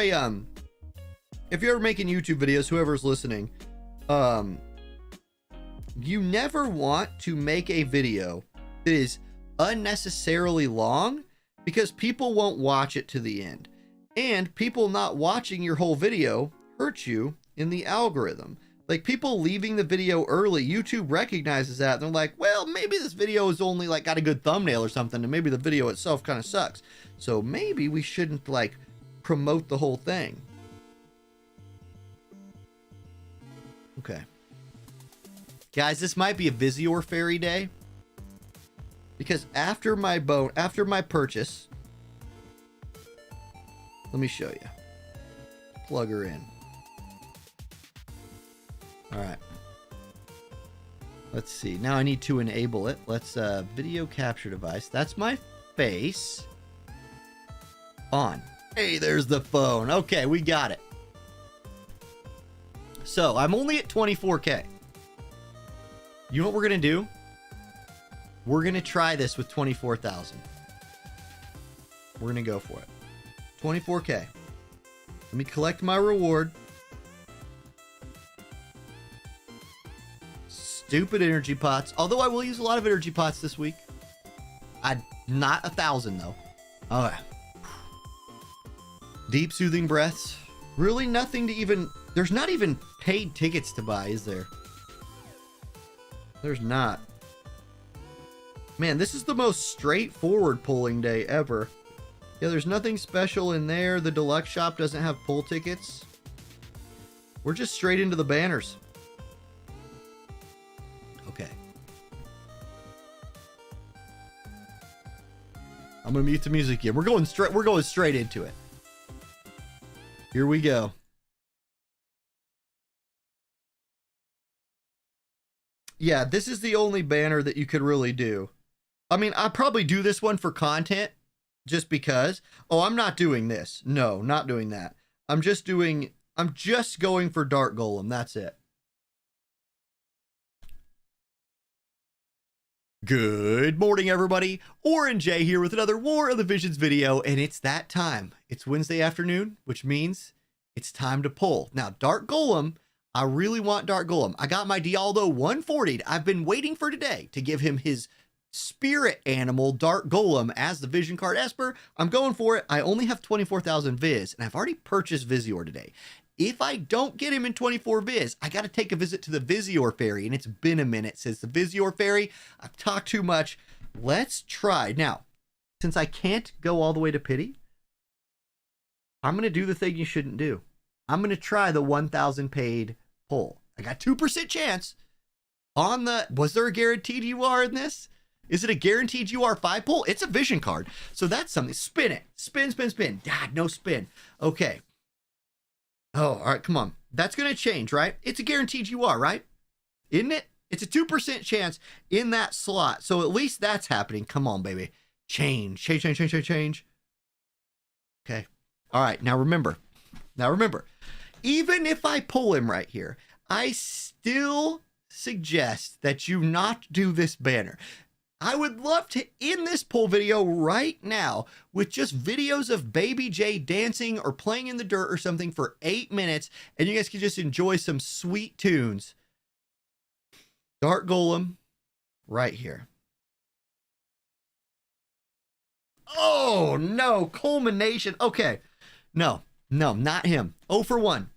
making YouTube videos, whoever's listening, you never want to make a video that is unnecessarily long, because people won't watch it to the end. And people not watching your whole video hurts you in the algorithm. Like people leaving the video early, YouTube recognizes that. And they're like, well, maybe this video is only like got a good thumbnail or something, and maybe the video itself kind of sucks. So maybe we shouldn't like promote the whole thing. Okay. Guys, this might be a Visior Fairy day, because after my purchase, let me show you. Plug her in. All right. Let's see. Now I need to enable it. Let's video capture device. That's my face. On. Hey, there's the phone. Okay, we got it. So I'm only at 24K. You know what we're going to do? We're going to try this with 24,000. We're going to go for it. 24K. Let me collect my reward. Stupid energy pots. Although I will use a lot of energy pots this week. Not 1,000 though. Okay. Deep soothing breaths. Really nothing to even... There's not even paid tickets to buy, is there? There's not. Man, this is the most straightforward pulling day ever. Yeah, there's nothing special in there. The deluxe shop doesn't have pull tickets. We're just straight into the banners. Okay. gonna mute the music again. We're going straight into it. Here we go. Yeah, this is the only banner that you could really do. I mean, I'll probably do this one for content just because. Oh, I'm not doing this. No, not doing that. I'm just going for Dark Golem. That's it. Good morning, everybody. Orin J here with another War of the Visions video, and it's that time. It's Wednesday afternoon, which means it's time to pull. Now, Dark Golem, I really want Dark Golem. I got my Dialdo 140'd. I've been waiting for today to give him his spirit animal, Dark Golem, as the vision card Esper. I'm going for it. I only have 24,000 Viz, and I've already purchased Vizior today. If I don't get him in 24 Viz, I got to take a visit to the Vizior Fairy, and it's been a minute since the Vizior Fairy. I've talked too much. Let's try. Now, since I can't go all the way to pity, I'm going to do the thing you shouldn't do. I'm going to try the 1,000 paid pull. I got 2% chance on the... Was there a guaranteed UR in this? Is it a guaranteed UR 5 pull? It's a vision card. So that's something. Spin it. Spin, spin, spin. God, no spin. Okay. Oh, all right, come on. That's going to change, right? It's a guaranteed UR, right? Isn't it? It's a 2% chance in that slot. So at least that's happening. Come on, baby. Change, change, change, change, change, change. Okay. All right, now remember. Even if I pull him right here, I still suggest that you not do this banner. I would love to end this pull video right now with just videos of Baby J dancing or playing in the dirt or something for 8 minutes, and you guys can just enjoy some sweet tunes. Dark Golem right here. Oh, no. Culmination. Okay. No, not him. 0 for 1.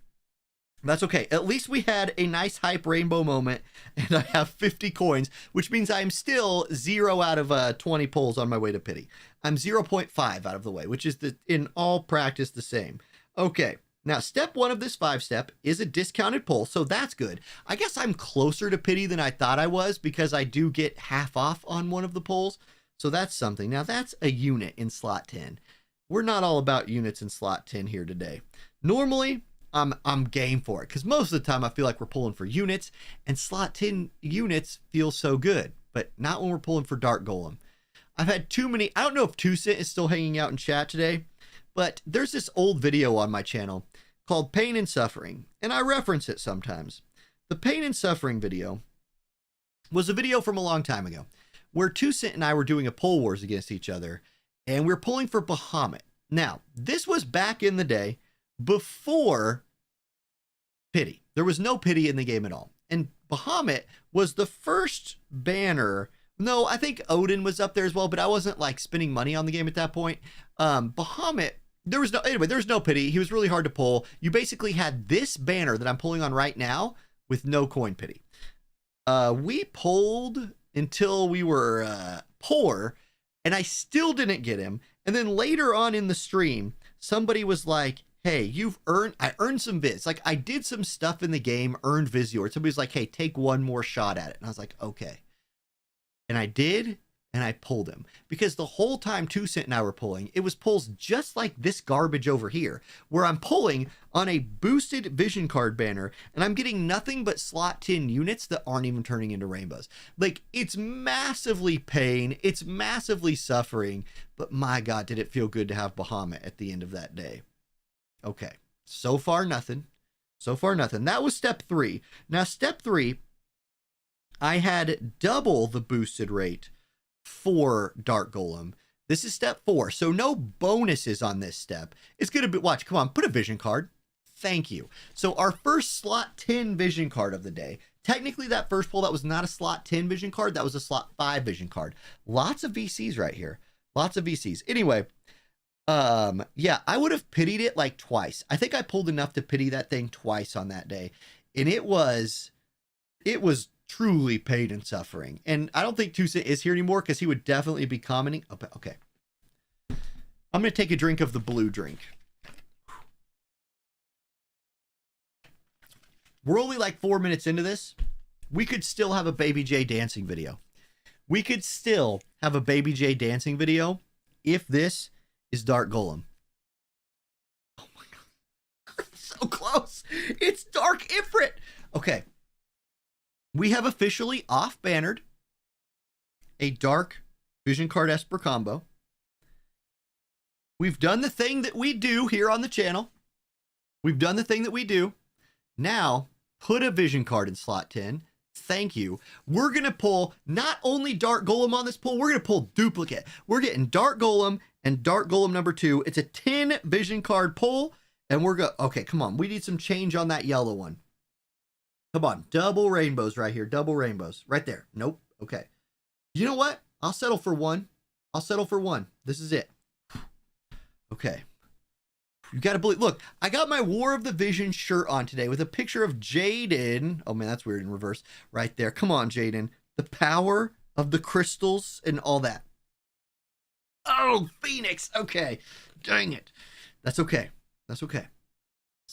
That's okay. At least we had a nice hype rainbow moment, and I have 50 coins, which means I'm still 0 out of 20 pulls on my way to pity. I'm 0.5 out of the way, which is in all practice the same. Okay. Now, step 1 of this 5-step is a discounted pull, so that's good. I guess I'm closer to pity than I thought I was because I do get half off on one of the pulls, so that's something. Now, that's a unit in slot 10. We're not all about units in slot 10 here today. Normally, I'm game for it because most of the time I feel like we're pulling for units, and slot 10 units feel so good, but not when we're pulling for Dark Golem. I've had too many. I don't know if 2cent is still hanging out in chat today, but there's this old video on my channel called Pain and Suffering, and I reference it sometimes. The Pain and Suffering video was a video from a long time ago where 2cent and I were doing a pull wars against each other, and we're pulling for Bahamut. Now, this was back in the day before pity. There was no pity in the game at all. And Bahamut was the first banner. No, I think Odin was up there as well, but I wasn't like spending money on the game at that point. Bahamut, there was no pity. He was really hard to pull. You basically had this banner that I'm pulling on right now with no coin pity. We pulled until we were poor, and I still didn't get him. And then later on in the stream, somebody was like, hey, I earned some Viz. Like, I did some stuff in the game, earned Vizior. Somebody's like, hey, take one more shot at it. And I was like, okay. And I did, and I pulled him. Because the whole time 2cent and I were pulling, it was pulls just like this garbage over here, where I'm pulling on a boosted vision card banner, and I'm getting nothing but slot 10 units that aren't even turning into rainbows. Like, it's massively pain, it's massively suffering, but my God, did it feel good to have Bahamut at the end of that day. Okay, so far nothing. That was step 3. Now, step 3, I had double the boosted rate for Dark Golem. This is step 4, so no bonuses on this step. It's going to be, watch, come on, put a vision card. Thank you. So our first slot 10 vision card of the day. Technically, that first pull, that was not a slot 10 vision card. That was a slot 5 vision card. Lots of VCs right here. Lots of VCs. Anyway, yeah, I would have pitied it like twice. I think I pulled enough to pity that thing twice on that day. And it was truly pain and suffering. And I don't think 2cent is here anymore because he would definitely be commenting. Okay. I'm going to take a drink of the blue drink. We're only like 4 minutes into this. We could still have a Baby J dancing video. if this is Dark Golem. Oh my god. So close. It's Dark Ifrit. Okay. We have officially off-bannered a Dark Vision Card Esper combo. We've done the thing that we do here on the channel. We've done the thing that we do. Now, put a Vision card in slot 10. Thank you. We're going to pull not only Dark Golem on this pull, we're going to pull duplicate. We're getting Dark Golem and Dark Golem number 2. It's a 10 Vision card pull, and we're going to... Okay, come on. We need some change on that yellow one. Come on. Double rainbows right here. Double rainbows. Right there. Nope. Okay. You know what? I'll settle for one. I'll settle for one. This is it. Okay. You got to believe. Look, I got my War of the Vision shirt on today with a picture of Jaden. Oh, man, that's weird in reverse. Right there. Come on, Jaden. The power of the crystals and all that. Oh, Phoenix. Okay. Dang it. That's okay. That's okay.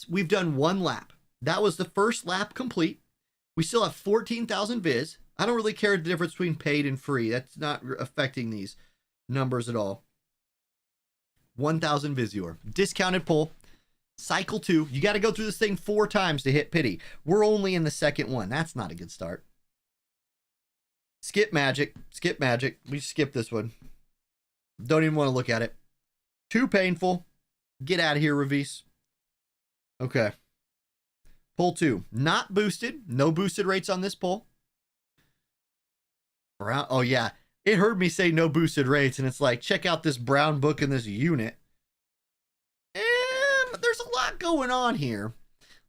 We've done one lap. That was the first lap complete. We still have 14,000 viz. I don't really care the difference between paid and free. That's not affecting these numbers at all. 1,000 Vizure. Discounted pull. Cycle 2. You got to go through this thing 4 times to hit pity. We're only in the second one. That's not a good start. Skip magic. Skip magic. We skip this one. Don't even want to look at it. Too painful. Get out of here, Revis. Okay. Pull 2. Not boosted. No boosted rates on this pull. Brown. Oh, yeah. It heard me say no boosted rates, and it's like, check out this brown book in this unit. And there's a lot going on here.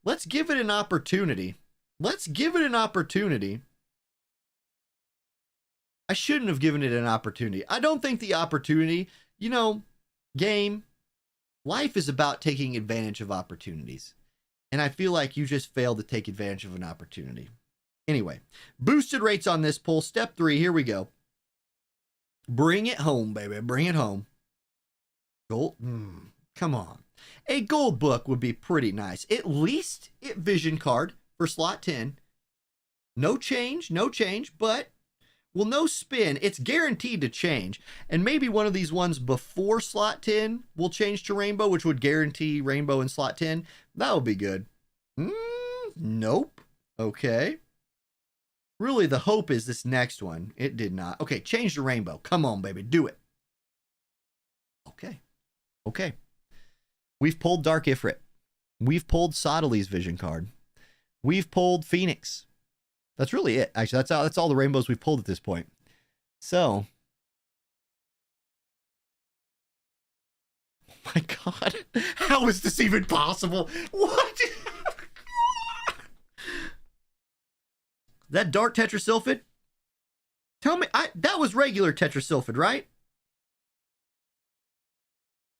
Let's give it an opportunity. Let's give it an opportunity. I shouldn't have given it an opportunity. I don't think the opportunity, you know, game, life is about taking advantage of opportunities. And I feel like you just failed to take advantage of an opportunity. Anyway, boosted rates on this pull. Step 3, here we go. Bring it home, baby. Bring it home. Gold. Come on. A gold book would be pretty nice. At least a vision card for slot 10. No change, but, well, no spin. It's guaranteed to change. And maybe one of these ones before slot 10 will change to rainbow, which would guarantee rainbow in slot 10. That would be good. Nope. Okay. Really, the hope is this next one. It did not. Okay, change to rainbow. Come on, baby. Do it. Okay. Okay. We've pulled Dark Ifrit. We've pulled Sodali's vision card. We've pulled Phoenix. That's really it. Actually, that's all the rainbows we've pulled at this point. So. Oh my God. How is this even possible? What? That dark tetrasulfid? Tell me, that was regular tetrasulfid, right?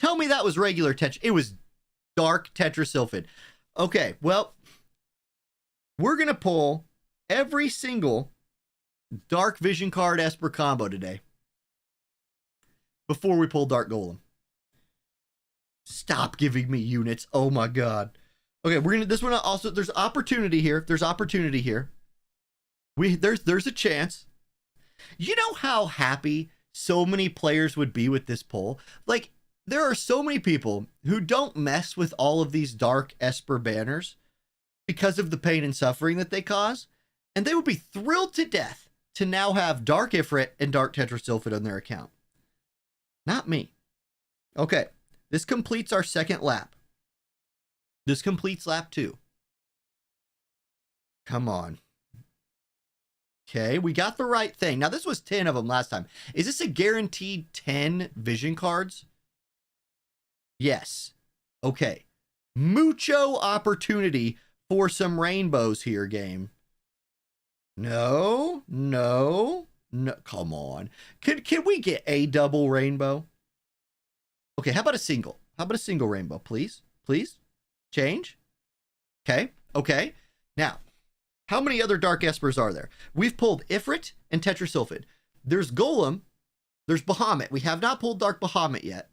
Tell me that was regular it was dark tetrasulfid. Okay, well, we're going to pull every single Dark Vision card Esper combo today before we pull Dark Golem. Stop giving me units. Oh my God. Okay, we're going to, this one also, there's opportunity here. There's opportunity here. There's a chance. You know how happy so many players would be with this pull? Like, there are so many people who don't mess with all of these dark Esper banners because of the pain and suffering that they cause. And they would be thrilled to death to now have Dark Ifrit and Dark Tetrasulfid on their account. Not me. Okay, this completes our second lap. This completes lap 2. Come on. Okay, we got the right thing. Now, this was 10 of them last time. Is this a guaranteed 10 vision cards? Yes. Okay. Mucho opportunity for some rainbows here, game. No. Come on. Can we get a double rainbow? Okay, how about a single? How about a single rainbow, please? Please? Change? Okay. Now, how many other Dark Espers are there? We've pulled Ifrit and Tetrasulfid. There's Golem. There's Bahamut. We have not pulled Dark Bahamut yet.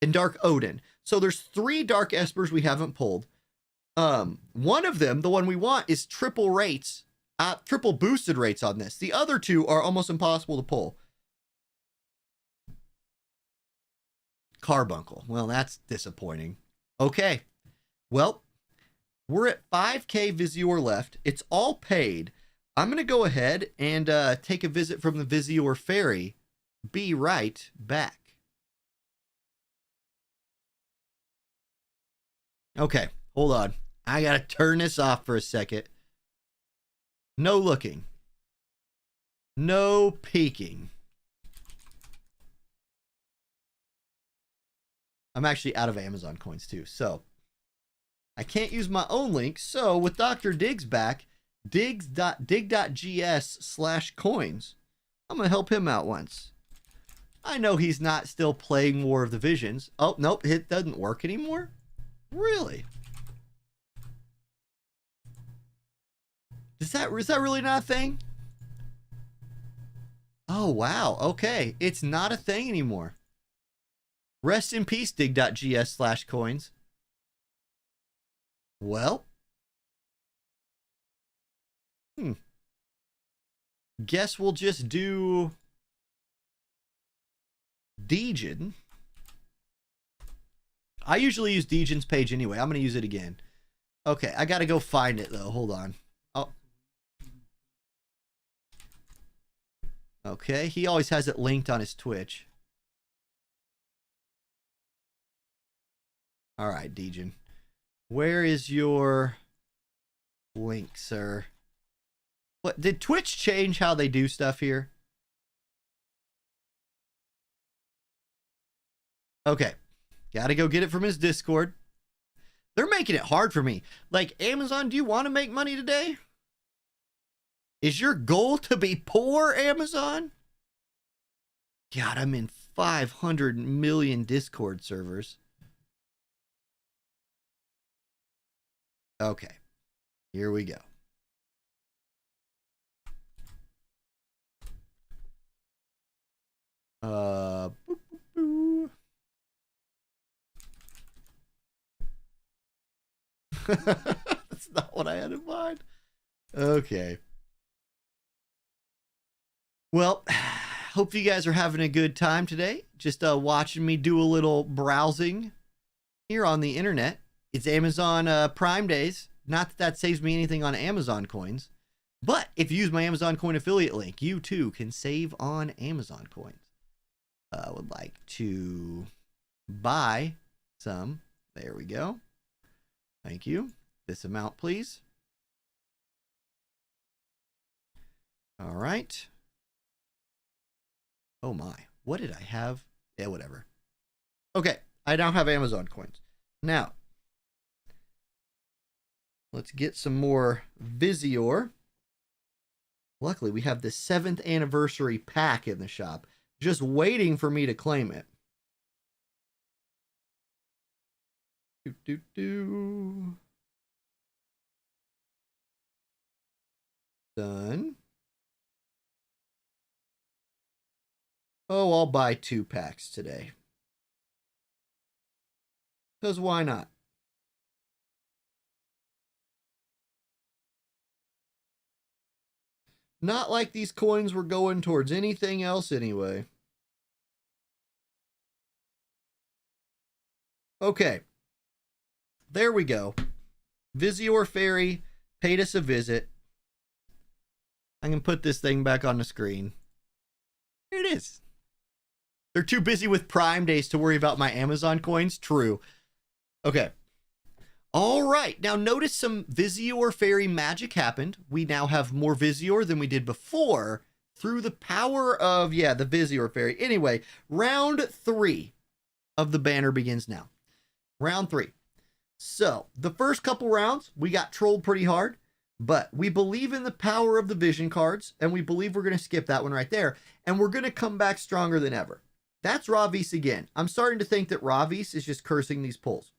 And Dark Odin. So there's 3 Dark Espers we haven't pulled. One of them, the one we want, is triple rates. Triple boosted rates on this. The other 2 are almost impossible to pull. carbuncle. Well, that's disappointing. Okay. Well, we're at 5K Visior left. It's all paid. I'm going to go ahead and take a visit from the Visior Fairy. Be right back. Okay, hold on. I got to turn this off for a second. No looking. No peeking. I'm actually out of Amazon coins too, so I can't use my own link. So with Dr. Diggs back, dig.gs/coins, I'm going to help him out once. I know he's not still playing War of the Visions. Oh, nope, it doesn't work anymore? Really? Is that really not a thing? Oh, wow. Okay. It's not a thing anymore. Rest in peace, dig.gs/coins. Well. Guess we'll just do Degen. I usually use Degen's page anyway. I'm going to use it again. Okay, I got to go find it, though. Hold on. Oh. Okay, he always has it linked on his Twitch. All right, Degen. Where is your link, sir? What, did Twitch change how they do stuff here? Okay. Got to go get it from his Discord. They're making it hard for me. Like, Amazon, do you want to make money today? Is your goal to be poor, Amazon? God, I'm in 500 million Discord servers. Okay. Here we go. Boop, boop, boop. That's not what I had in mind. Okay. Well, hope you guys are having a good time today. Just watching me do a little browsing here on the internet. It's Amazon Prime Days. Not that that saves me anything on Amazon coins, but if you use my Amazon coin affiliate link, you too can save on Amazon coins. I would like to buy some. There we go. Thank you. This amount, please. All right. Oh my, what did I have? Yeah, whatever. Okay, I now have Amazon coins. Now, let's get some more Visior. Luckily, we have the 7th anniversary pack in the shop, just waiting for me to claim it. Done. Oh, I'll buy 2 packs today. Because why not? Not like these coins were going towards anything else anyway. Okay. There we go. Visior Fairy paid us a visit. I can put this thing back on the screen. Here it is. They're too busy with Prime Days to worry about my Amazon coins. True. Okay. All right. Now notice some Visior Fairy magic happened. We now have more Visior than we did before through the power of, the Visior Fairy. Anyway, round 3 of the banner begins now. Round 3. So the first couple rounds, we got trolled pretty hard, but we believe in the power of the vision cards, and we believe we're going to skip that one right there, and we're going to come back stronger than ever. That's Ravis again. I'm starting to think that Ravis is just cursing these pulls.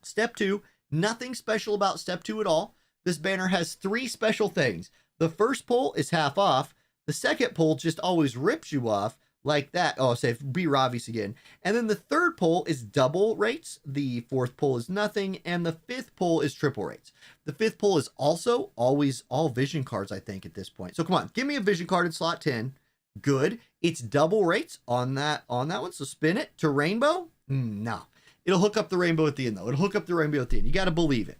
Step 2, nothing special about step 2 at all. This banner has 3 special things. The first pull is half off. The second pull just always rips you off like that. Oh, say be Ravis again. And then the third pull is double rates. The fourth pull is nothing. And the fifth pull is triple rates. The fifth pull is also always all vision cards, I think, at this point. So come on, give me a vision card in slot 10. Good. It's double rates on that one. So spin it to rainbow. No. It'll hook up the rainbow at the end, though. It'll hook up the rainbow at the end. You got to believe it.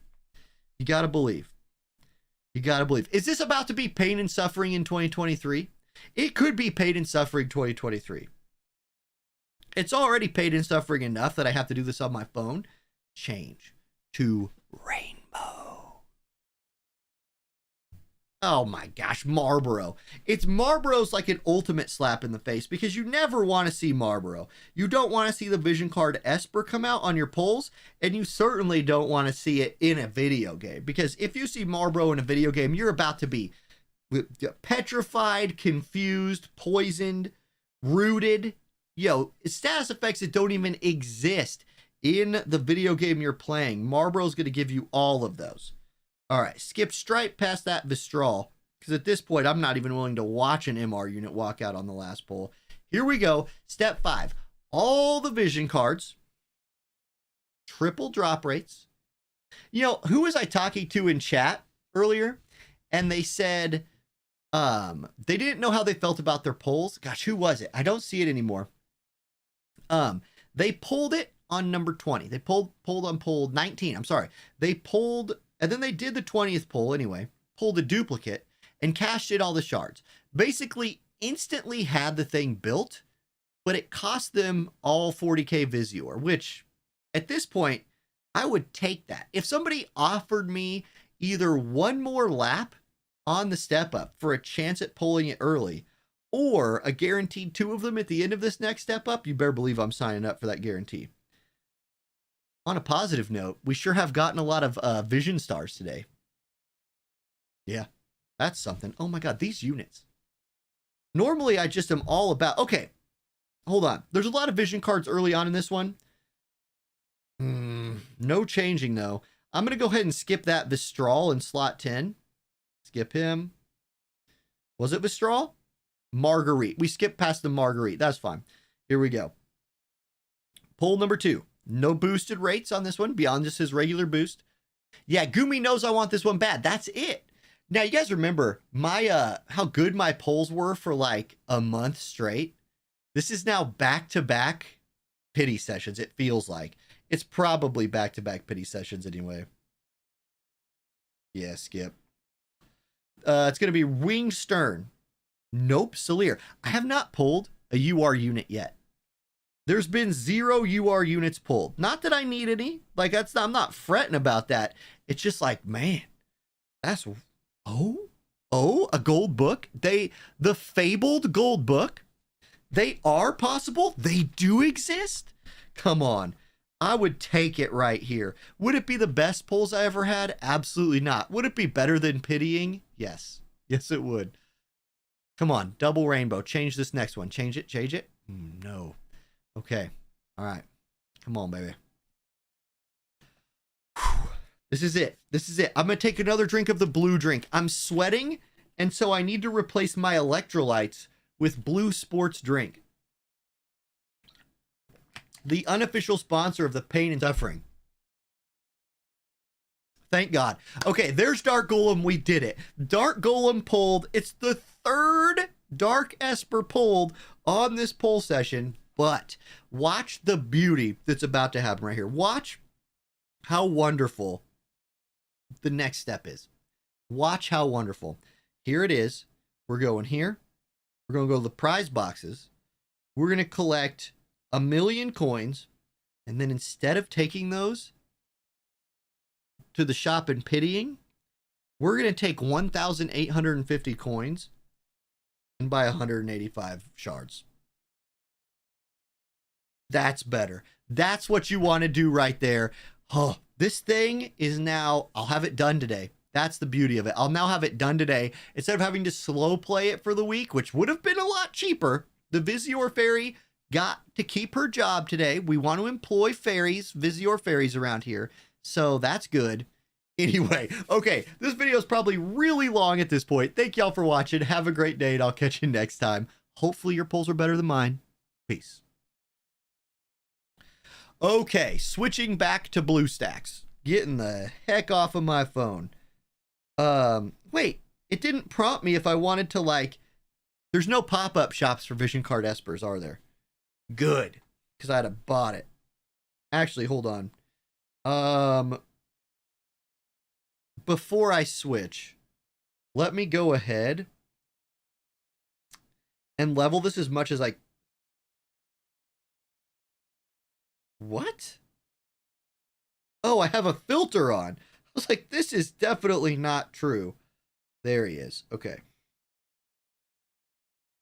You got to believe. You got to believe. Is this about to be pain and suffering in 2023? It could be pain and suffering 2023. It's already pain and suffering enough that I have to do this on my phone. Change to rainbow. Oh my gosh, Marlboro. Marlboro's like an ultimate slap in the face because you never want to see Marlboro. You don't want to see the Vision Card Esper come out on your polls, and you certainly don't want to see it in a video game, because if you see Marlboro in a video game, you're about to be petrified, confused, poisoned, rooted. Status effects that don't even exist in the video game you're playing. Marlboro's going to give you all of those. All right, skip Stripe past that Vistral, because at this point, I'm not even willing to watch an MR unit walk out on the last poll. Here we go. Step 5. All the vision cards. Triple drop rates. Who was I talking to in chat earlier? And they said they didn't know how they felt about their polls. Gosh, who was it? I don't see it anymore. They pulled it on number 20. They pulled on poll 19. I'm sorry. They pulled, and then they did the 20th poll anyway, pulled a duplicate and cashed in all the shards. Basically instantly had the thing built, but it cost them all 40k Visior, which at this point, I would take that. If somebody offered me either one more lap on the step up for a chance at pulling it early, or a guaranteed 2 of them at the end of this next step up, you better believe I'm signing up for that guarantee. On a positive note, we sure have gotten a lot of Vision Stars today. Yeah, that's something. Oh my God, these units. Normally, I just am all about... Okay, hold on. There's a lot of Vision cards early on in this one. No changing, though. I'm going to go ahead and skip that Vistral in slot 10. Skip him. Was it Vistral? Marguerite. We skipped past the Marguerite. That's fine. Here we go. Poll number 2. No boosted rates on this one beyond just his regular boost. Yeah, Gumi knows I want this one bad. That's it. Now, you guys remember my how good my polls were for like a month straight? This is now back-to-back pity sessions, it feels like. It's probably back-to-back pity sessions anyway. Yeah, skip. It's going to be Wing Stern. Nope, Salir. I have not pulled a UR unit yet. There's been 0 UR units pulled. Not that I need any. Like, I'm not fretting about that. It's just like, man, that's... Oh, a gold book. The fabled gold book. They are possible. They do exist. Come on. I would take it right here. Would it be the best pulls I ever had? Absolutely not. Would it be better than pitying? Yes. Yes, it would. Come on. Double rainbow. Change this next one. Change it. Change it. No. Okay. All right. Come on, baby. Whew. This is it. This is it. I'm going to take another drink of the blue drink. I'm sweating, and so I need to replace my electrolytes with Blue Sports drink. The unofficial sponsor of the pain and suffering. Thank God. Okay, there's Dark Golem. We did it. Dark Golem pulled. It's the 3rd Dark Esper pulled on this poll session, but watch the beauty that's about to happen right here. Watch how wonderful the next step is. Watch how wonderful. Here it is. We're going here. We're going to go to the prize boxes. We're going to collect 1,000,000 coins. And then instead of taking those to the shop and pitying, we're going to take 1,850 coins and buy 185 shards. That's better. That's what you want to do right there. Oh, this thing is now, I'll have it done today. That's the beauty of it. I'll now have it done today. Instead of having to slow play it for the week, which would have been a lot cheaper, the Visior Fairy got to keep her job today. We want to employ fairies, Visior fairies around here. So that's good. Anyway, okay, this video is probably really long at this point. Thank y'all for watching. Have a great day, and I'll catch you next time. Hopefully your polls are better than mine. Peace. Okay, switching back to BlueStacks. Getting the heck off of my phone. Wait, it didn't prompt me if I wanted to, like... There's no pop-up shops for Vision Card Espers, are there? Good, because I'd have bought it. Actually, hold on. Before I switch, let me go ahead and level this as much as I... What? Oh, I have a filter on. I was like, this is definitely not true. There he is. Okay.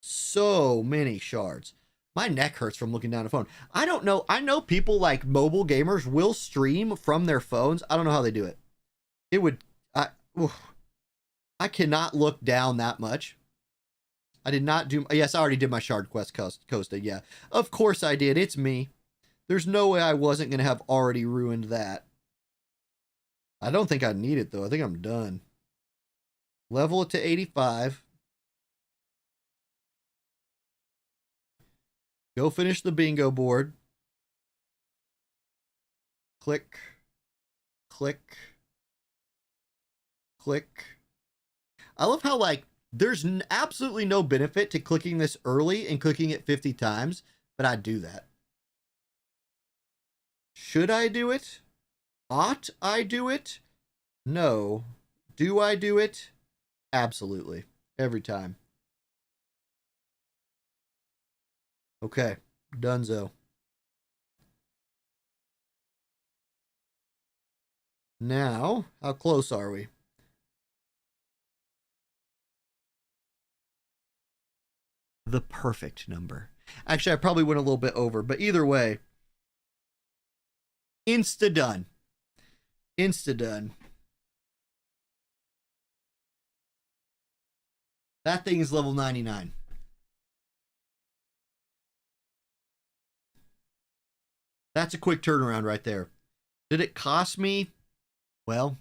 So many shards. My neck hurts from looking down the phone. I don't know. I know people like mobile gamers will stream from their phones. I don't know how they do it. It would... I cannot look down that much. I did not do... Yes, I already did my Shard Quest Costa. Yeah, of course I did. It's me. There's no way I wasn't going to have already ruined that. I don't think I need it, though. I think I'm done. Level it to 85. Go finish the bingo board. Click. Click. Click. I love how, like, there's absolutely no benefit to clicking this early and clicking it 50 times, but I do that. Should I do it? Ought I do it? No. Do I do it? Absolutely. Every time. Okay. Dunzo. Now, how close are we? The perfect number. Actually, I probably went a little bit over, but either way, insta done. Insta done. That thing is level 99. That's a quick turnaround right there. Did it cost me, well,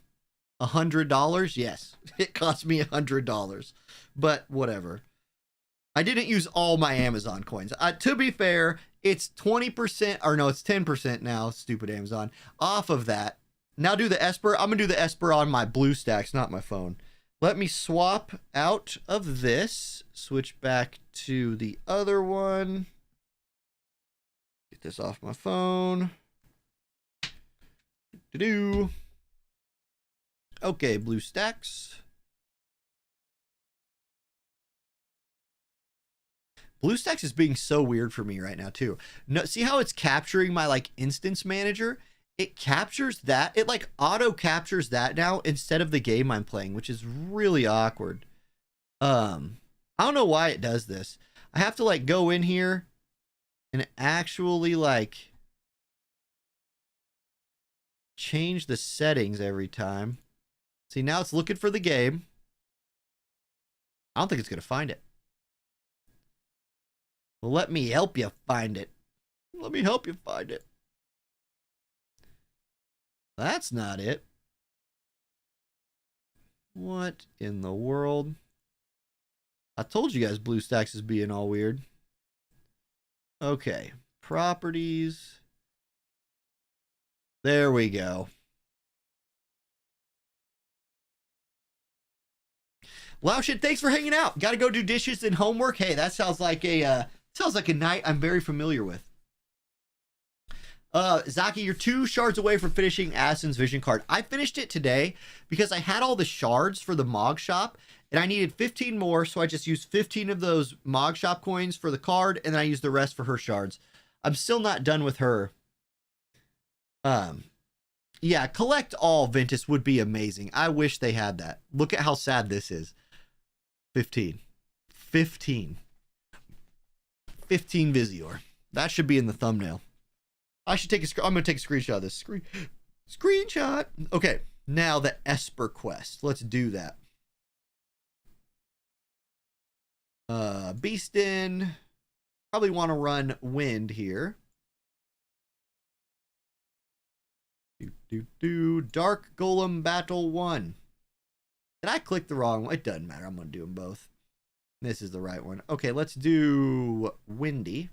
$100? Yes, it cost me $100, but whatever. I didn't use all my Amazon coins. To be fair, it's 20%, or no, it's 10% now, stupid Amazon, off of that. Now do the Esper. I'm going to do the Esper on my BlueStacks, not my phone. Let me swap out of this, switch back to the other one. Get this off my phone. Okay, BlueStacks. BlueStacks is being so weird for me right now too. No, see how it's capturing my like instance manager? It captures that. It like auto captures that now instead of the game I'm playing, which is really awkward. I don't know why it does this. I have to like go in here and actually like change the settings every time. See, now it's looking for the game. I don't think it's going to find it. Well, let me help you find it. Let me help you find it. That's not it. What in the world? I told you guys BlueStacks is being all weird. Okay. Properties. There we go. Wow, shit, thanks for hanging out. Got to go do dishes and homework. Hey, that sounds like a night I'm very familiar with. Zaki, you're 2 shards away from finishing Ascen's vision card. I finished it today because I had all the shards for the Mog Shop and I needed 15 more, so I just used 15 of those Mog Shop coins for the card and then I used the rest for her shards. I'm still not done with her. Yeah, collect all Ventus would be amazing. I wish they had that. Look at how sad this is. 15 Visior. That should be in the thumbnail. I should take I'm going to take a screenshot of this. Screenshot. Okay, now the Esper quest. Let's do that. Beastin. Probably want to run Wind here. Dark Golem Battle 1. Did I click the wrong one? It doesn't matter. I'm going to do them both. This is the right one. Okay, let's do Windy.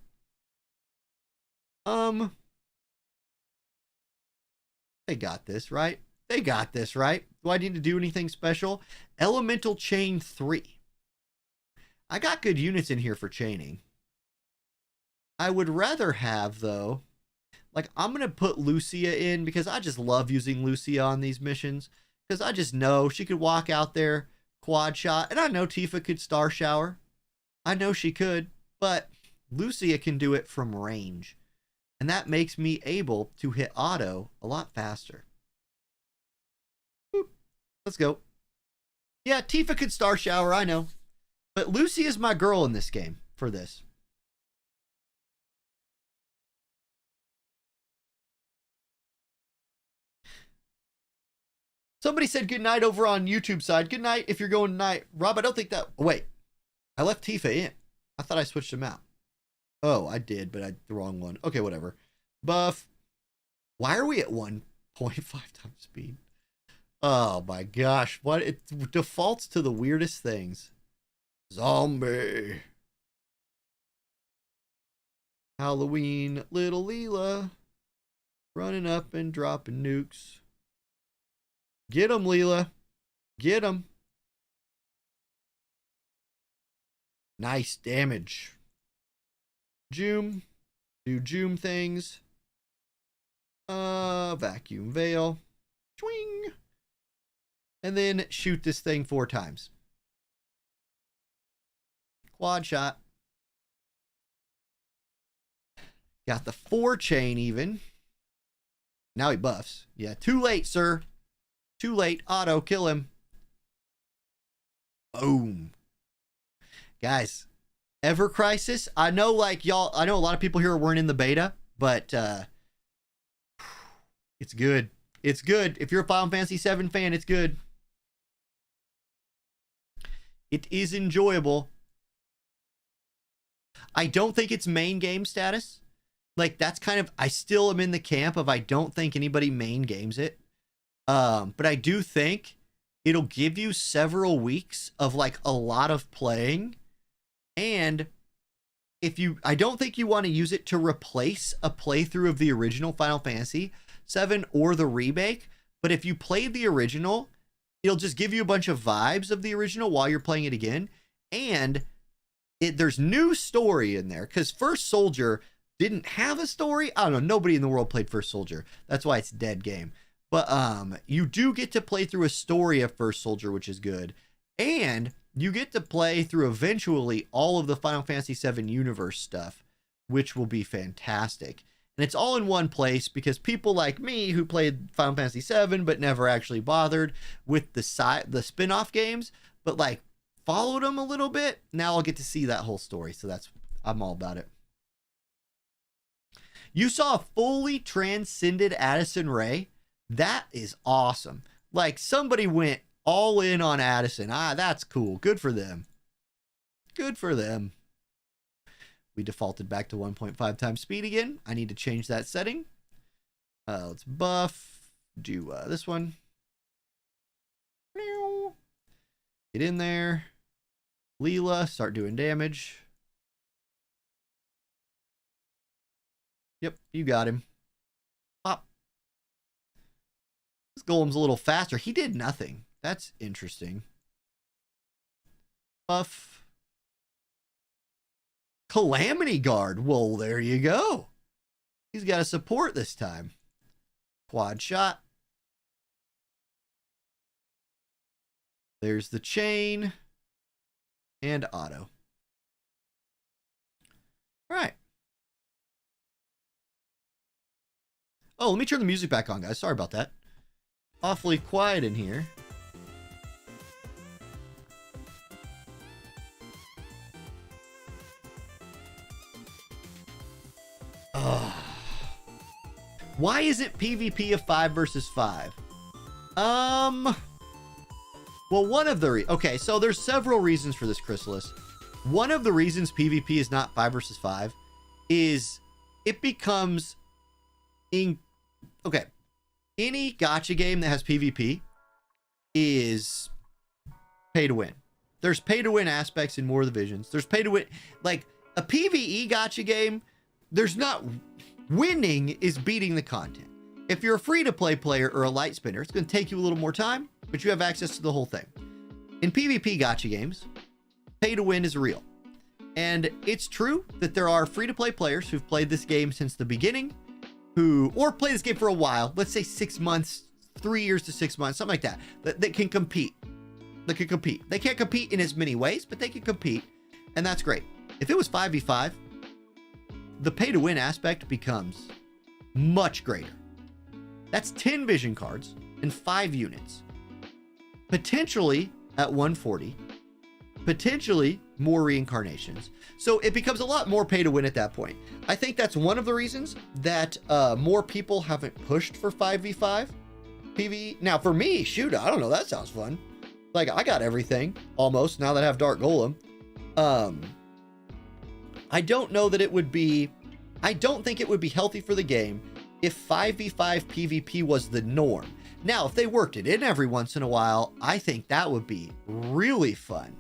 They got this, right? They got this, right? Do I need to do anything special? Elemental Chain 3. I got good units in here for chaining. I would rather have, though, Like, I'm going to put Lucia in because I just love using Lucia on these missions. Because I just know she could walk out there, quad shot. And I know Tifa could star shower. I know she could. But Lucia can do it from range. And that makes me able to hit auto a lot faster. Boop. Let's go. Yeah, Tifa could star shower, I know. But Lucy is my girl in this game for this. Somebody said good night over on YouTube side. Good night if you're going tonight. Rob, I don't think that... Oh, wait. I left Tifa in. I thought I switched him out. Oh, I did, but the wrong one. Okay, whatever. Buff. Why are we at 1.5 times speed? Oh my gosh. What? It defaults to the weirdest things. Zombie. Halloween, little Leela. Running up and dropping nukes. Get him, Leela. Get him. Nice damage. Joom. Do Joom things. Vacuum veil. Swing. And then shoot this thing 4 times. Quad shot. Got the 4 chain even. Now he buffs. Yeah, too late, sir. Too late. Auto, kill him. Boom. Guys, Ever Crisis. I know, like, y'all, I know a lot of people here weren't in the beta, but it's good. It's good. If you're a Final Fantasy VII fan, it's good. It is enjoyable. I don't think it's main game status. Like, that's kind of, I still am in the camp of I don't think anybody main games it. But I do think it'll give you several weeks of, like, a lot of playing. And if you, I don't think you want to use it to replace a playthrough of the original Final Fantasy VII or the remake. But if you play the original, it'll just give you a bunch of vibes of the original while you're playing it again. And there's new story in there because First Soldier didn't have a story. I don't know. Nobody in the world played First Soldier. That's why it's a dead game. But you do get to play through a story of First Soldier, which is good. And you get to play through eventually all of the Final Fantasy VII universe stuff, which will be fantastic. And it's all in one place because people like me who played Final Fantasy VII but never actually bothered with the spin-off games, but like followed them a little bit, now I'll get to see that whole story. So I'm all about it. You saw a fully transcended Addison Rae. That is awesome. Like, somebody went all in on Addison. That's cool. Good for them. Good for them. We defaulted back to 1.5 times speed again. I need to change that setting. Let's buff. Do this one. Get in there. Leela, start doing damage. Yep, you got him. Pop. This Golem's a little faster. He did nothing. That's interesting. Buff. Calamity Guard. Well, there you go. He's got a support this time. Quad shot. There's the chain. And auto. All right. Oh, let me turn the music back on, guys. Sorry about that. Awfully quiet in here. Why is it PvP of 5 versus 5? Well, one of the okay, so there's several reasons for this, Chrysalis. One of the reasons PvP is not 5 versus 5 is it becomes okay. Any gacha game that has PvP is pay to win. There's pay to win aspects in more of the visions. There's pay to win, like a PvE gacha game. There's not winning is beating the content. If you're a free-to-play player or a light spinner, it's going to take you a little more time, but you have access to the whole thing. In PvP gacha games, pay to win is real. And it's true that there are free-to-play players who've played this game since the beginning, who, or play this game for a while, let's say 6 months, 3 years to 6 months, something like that, that can compete. They can compete. They can't compete in as many ways, but they can compete. And that's great. If it was 5v5, the pay to win aspect becomes much greater. That's 10 vision cards and 5 units. Potentially at 140, potentially more reincarnations. So it becomes a lot more pay to win at that point. I think that's one of the reasons that more people haven't pushed for 5v5 PvE. Now for me, shoot, I don't know, that sounds fun. Like I got everything almost now that I have Dark Golem. I don't know that it would be, I don't think it would be healthy for the game if 5v5 PvP was the norm. Now, if they worked it in every once in a while, I think that would be really fun.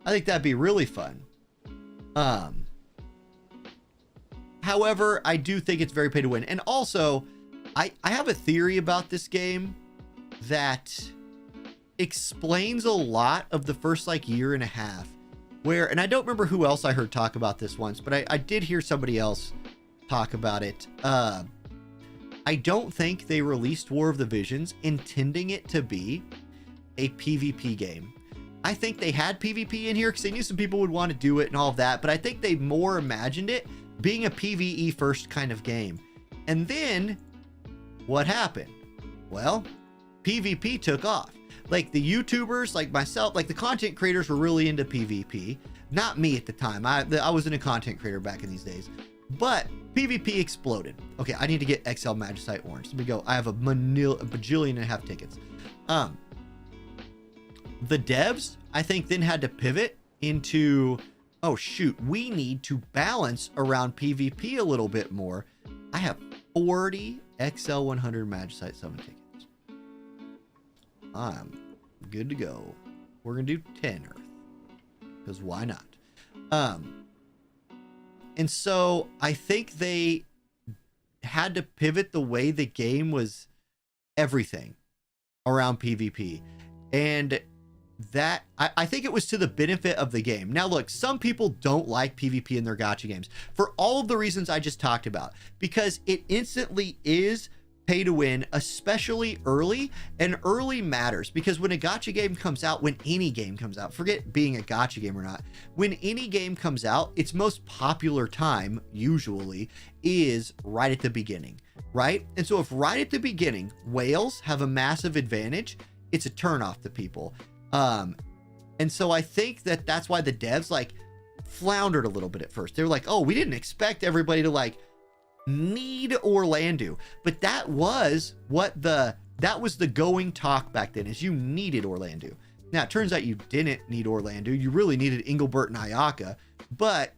I think that'd be really fun. However, I do think it's very pay to win. And also, I have a theory about this game that explains a lot of the first like year and a half where, and I don't remember who else I heard talk about this once, but I did hear somebody else talk about it. I don't think they released War of the Visions intending it to be a PvP game. I think they had PvP in here because they knew some people would want to do it and all of that, but I think they more imagined it being a PvE first kind of game. And then what happened? Well, PvP took off. Like the YouTubers, like myself, like the content creators were really into PvP. Not me at the time. I wasn't a content creator back in these days. But PvP exploded. Okay, I need to get XL Magicite Orange. Let me go. I have a bajillion and a half tickets. The devs, I think, then had to pivot into, oh shoot, we need to balance around PvP a little bit more. I have 40 XL 100 Magicite Summon tickets. I'm good to go. We're gonna do 10 Earth because why not? And so I think they had to pivot the way the game was everything around PvP. And that, I think it was to the benefit of the game. Now, look, some people don't like PvP in their gacha games for all of the reasons I just talked about, because it instantly is pay to win, especially early, and early matters because when a gacha game comes out, when any game comes out, forget being a gacha game or not, when any game comes out, its most popular time usually is right at the beginning, right? And so if right at the beginning whales have a massive advantage, it's a turn off to people. And so I think that that's why the devs like floundered a little bit at first. They're like, oh, we didn't expect everybody to like need Orlando, but that was the going talk back then, is you needed Orlando. Now it turns out you didn't need Orlando. You really needed Engelbert and Ayaka, but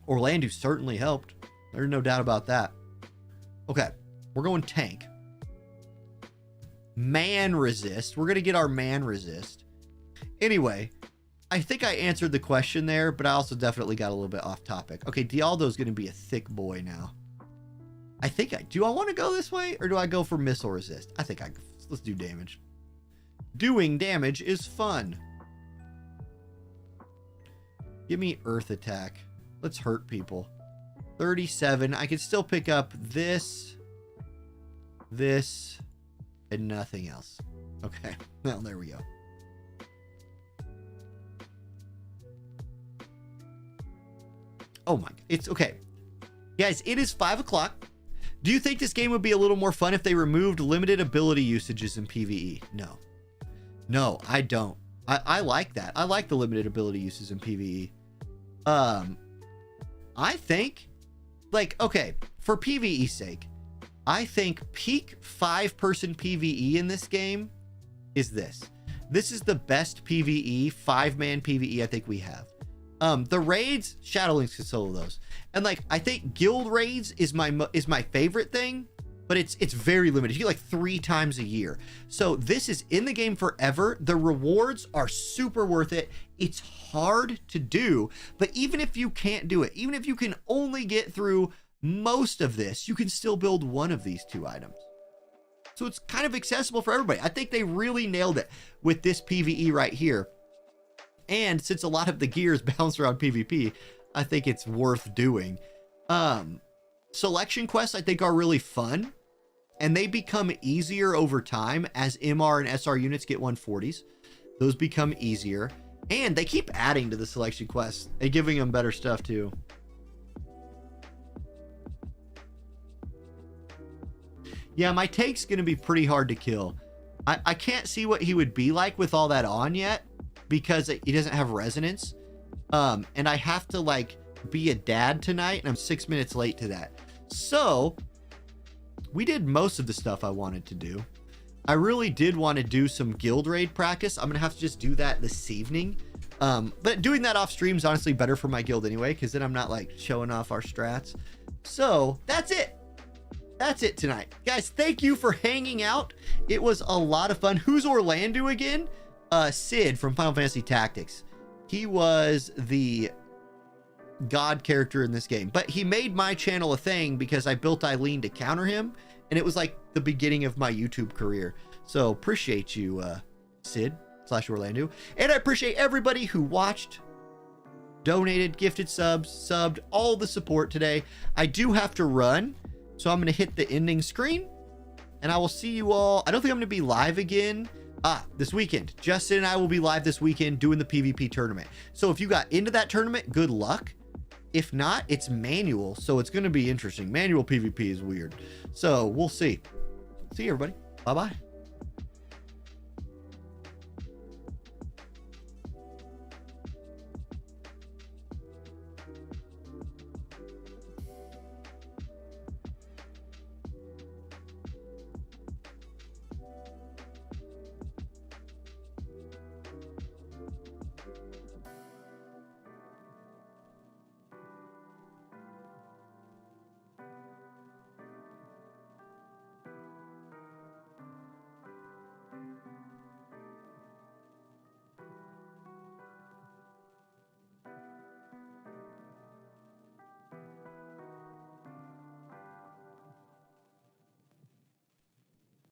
Orlando certainly helped. There's no doubt about that. Okay, we're going tank. Man resist. We're gonna get our man resist. Anyway, I think I answered the question there, but I also definitely got a little bit off topic. Okay, Dialdo's going to be a thick boy now. I think do I want to go this way or do I go for missile resist? I think let's do damage. Doing damage is fun. Give me earth attack. Let's hurt people. 37. I can still pick up this, and nothing else. Okay, well, there we go. Oh my, it's okay. Guys, it is 5 o'clock. Do you think this game would be a little more fun if they removed limited ability usages in PvE? No. No, I don't. I like that. I like the limited ability uses in PvE. I think, like, okay, for PvE's sake, I think peak 5-person PvE in this game is this. This is the best PvE, 5-man PvE I think we have. The raids, Shadowlings can solo those. And like, I think guild raids is my favorite thing, but it's very limited. You get like 3 times a year. So this is in the game forever. The rewards are super worth it. It's hard to do, but even if you can't do it, even if you can only get through most of this, you can still build one of these 2 items. So it's kind of accessible for everybody. I think they really nailed it with this PvE right here. And since a lot of the gears bounce around PvP, I think it's worth doing. Selection quests, I think, are really fun, and they become easier over time as MR and SR units get 140s. Those become easier, and they keep adding to the selection quests and giving them better stuff too. Yeah, my take's going to be pretty hard to kill. I can't see what he would be like with all that on yet, because he doesn't have resonance. And I have to like be a dad tonight, and I'm 6 minutes late to that. So we did most of the stuff I wanted to do. I really did want to do some guild raid practice. I'm gonna have to just do that this evening. But doing that off stream is honestly better for my guild anyway, because then I'm not like showing off our strats. So that's it. That's it tonight, guys. Thank you for hanging out. It was a lot of fun. Who's Orlando again? Sid from Final Fantasy Tactics. He was the god character in this game, but he made my channel a thing because I built Eileen to counter him, and it was like the beginning of my YouTube career. So appreciate you, Sid / Orlando, and I appreciate everybody who watched, donated, gifted subs, subbed, all the support today. I do have to run, so I'm going to hit the ending screen, and I will see you all. I don't think I'm going to be live again this weekend. Justin and I will be live this weekend doing the PvP tournament. So if you got into that tournament, good luck. If not, it's manual, so it's going to be interesting. Manual PvP is weird. So we'll see. See you, everybody. Bye-bye.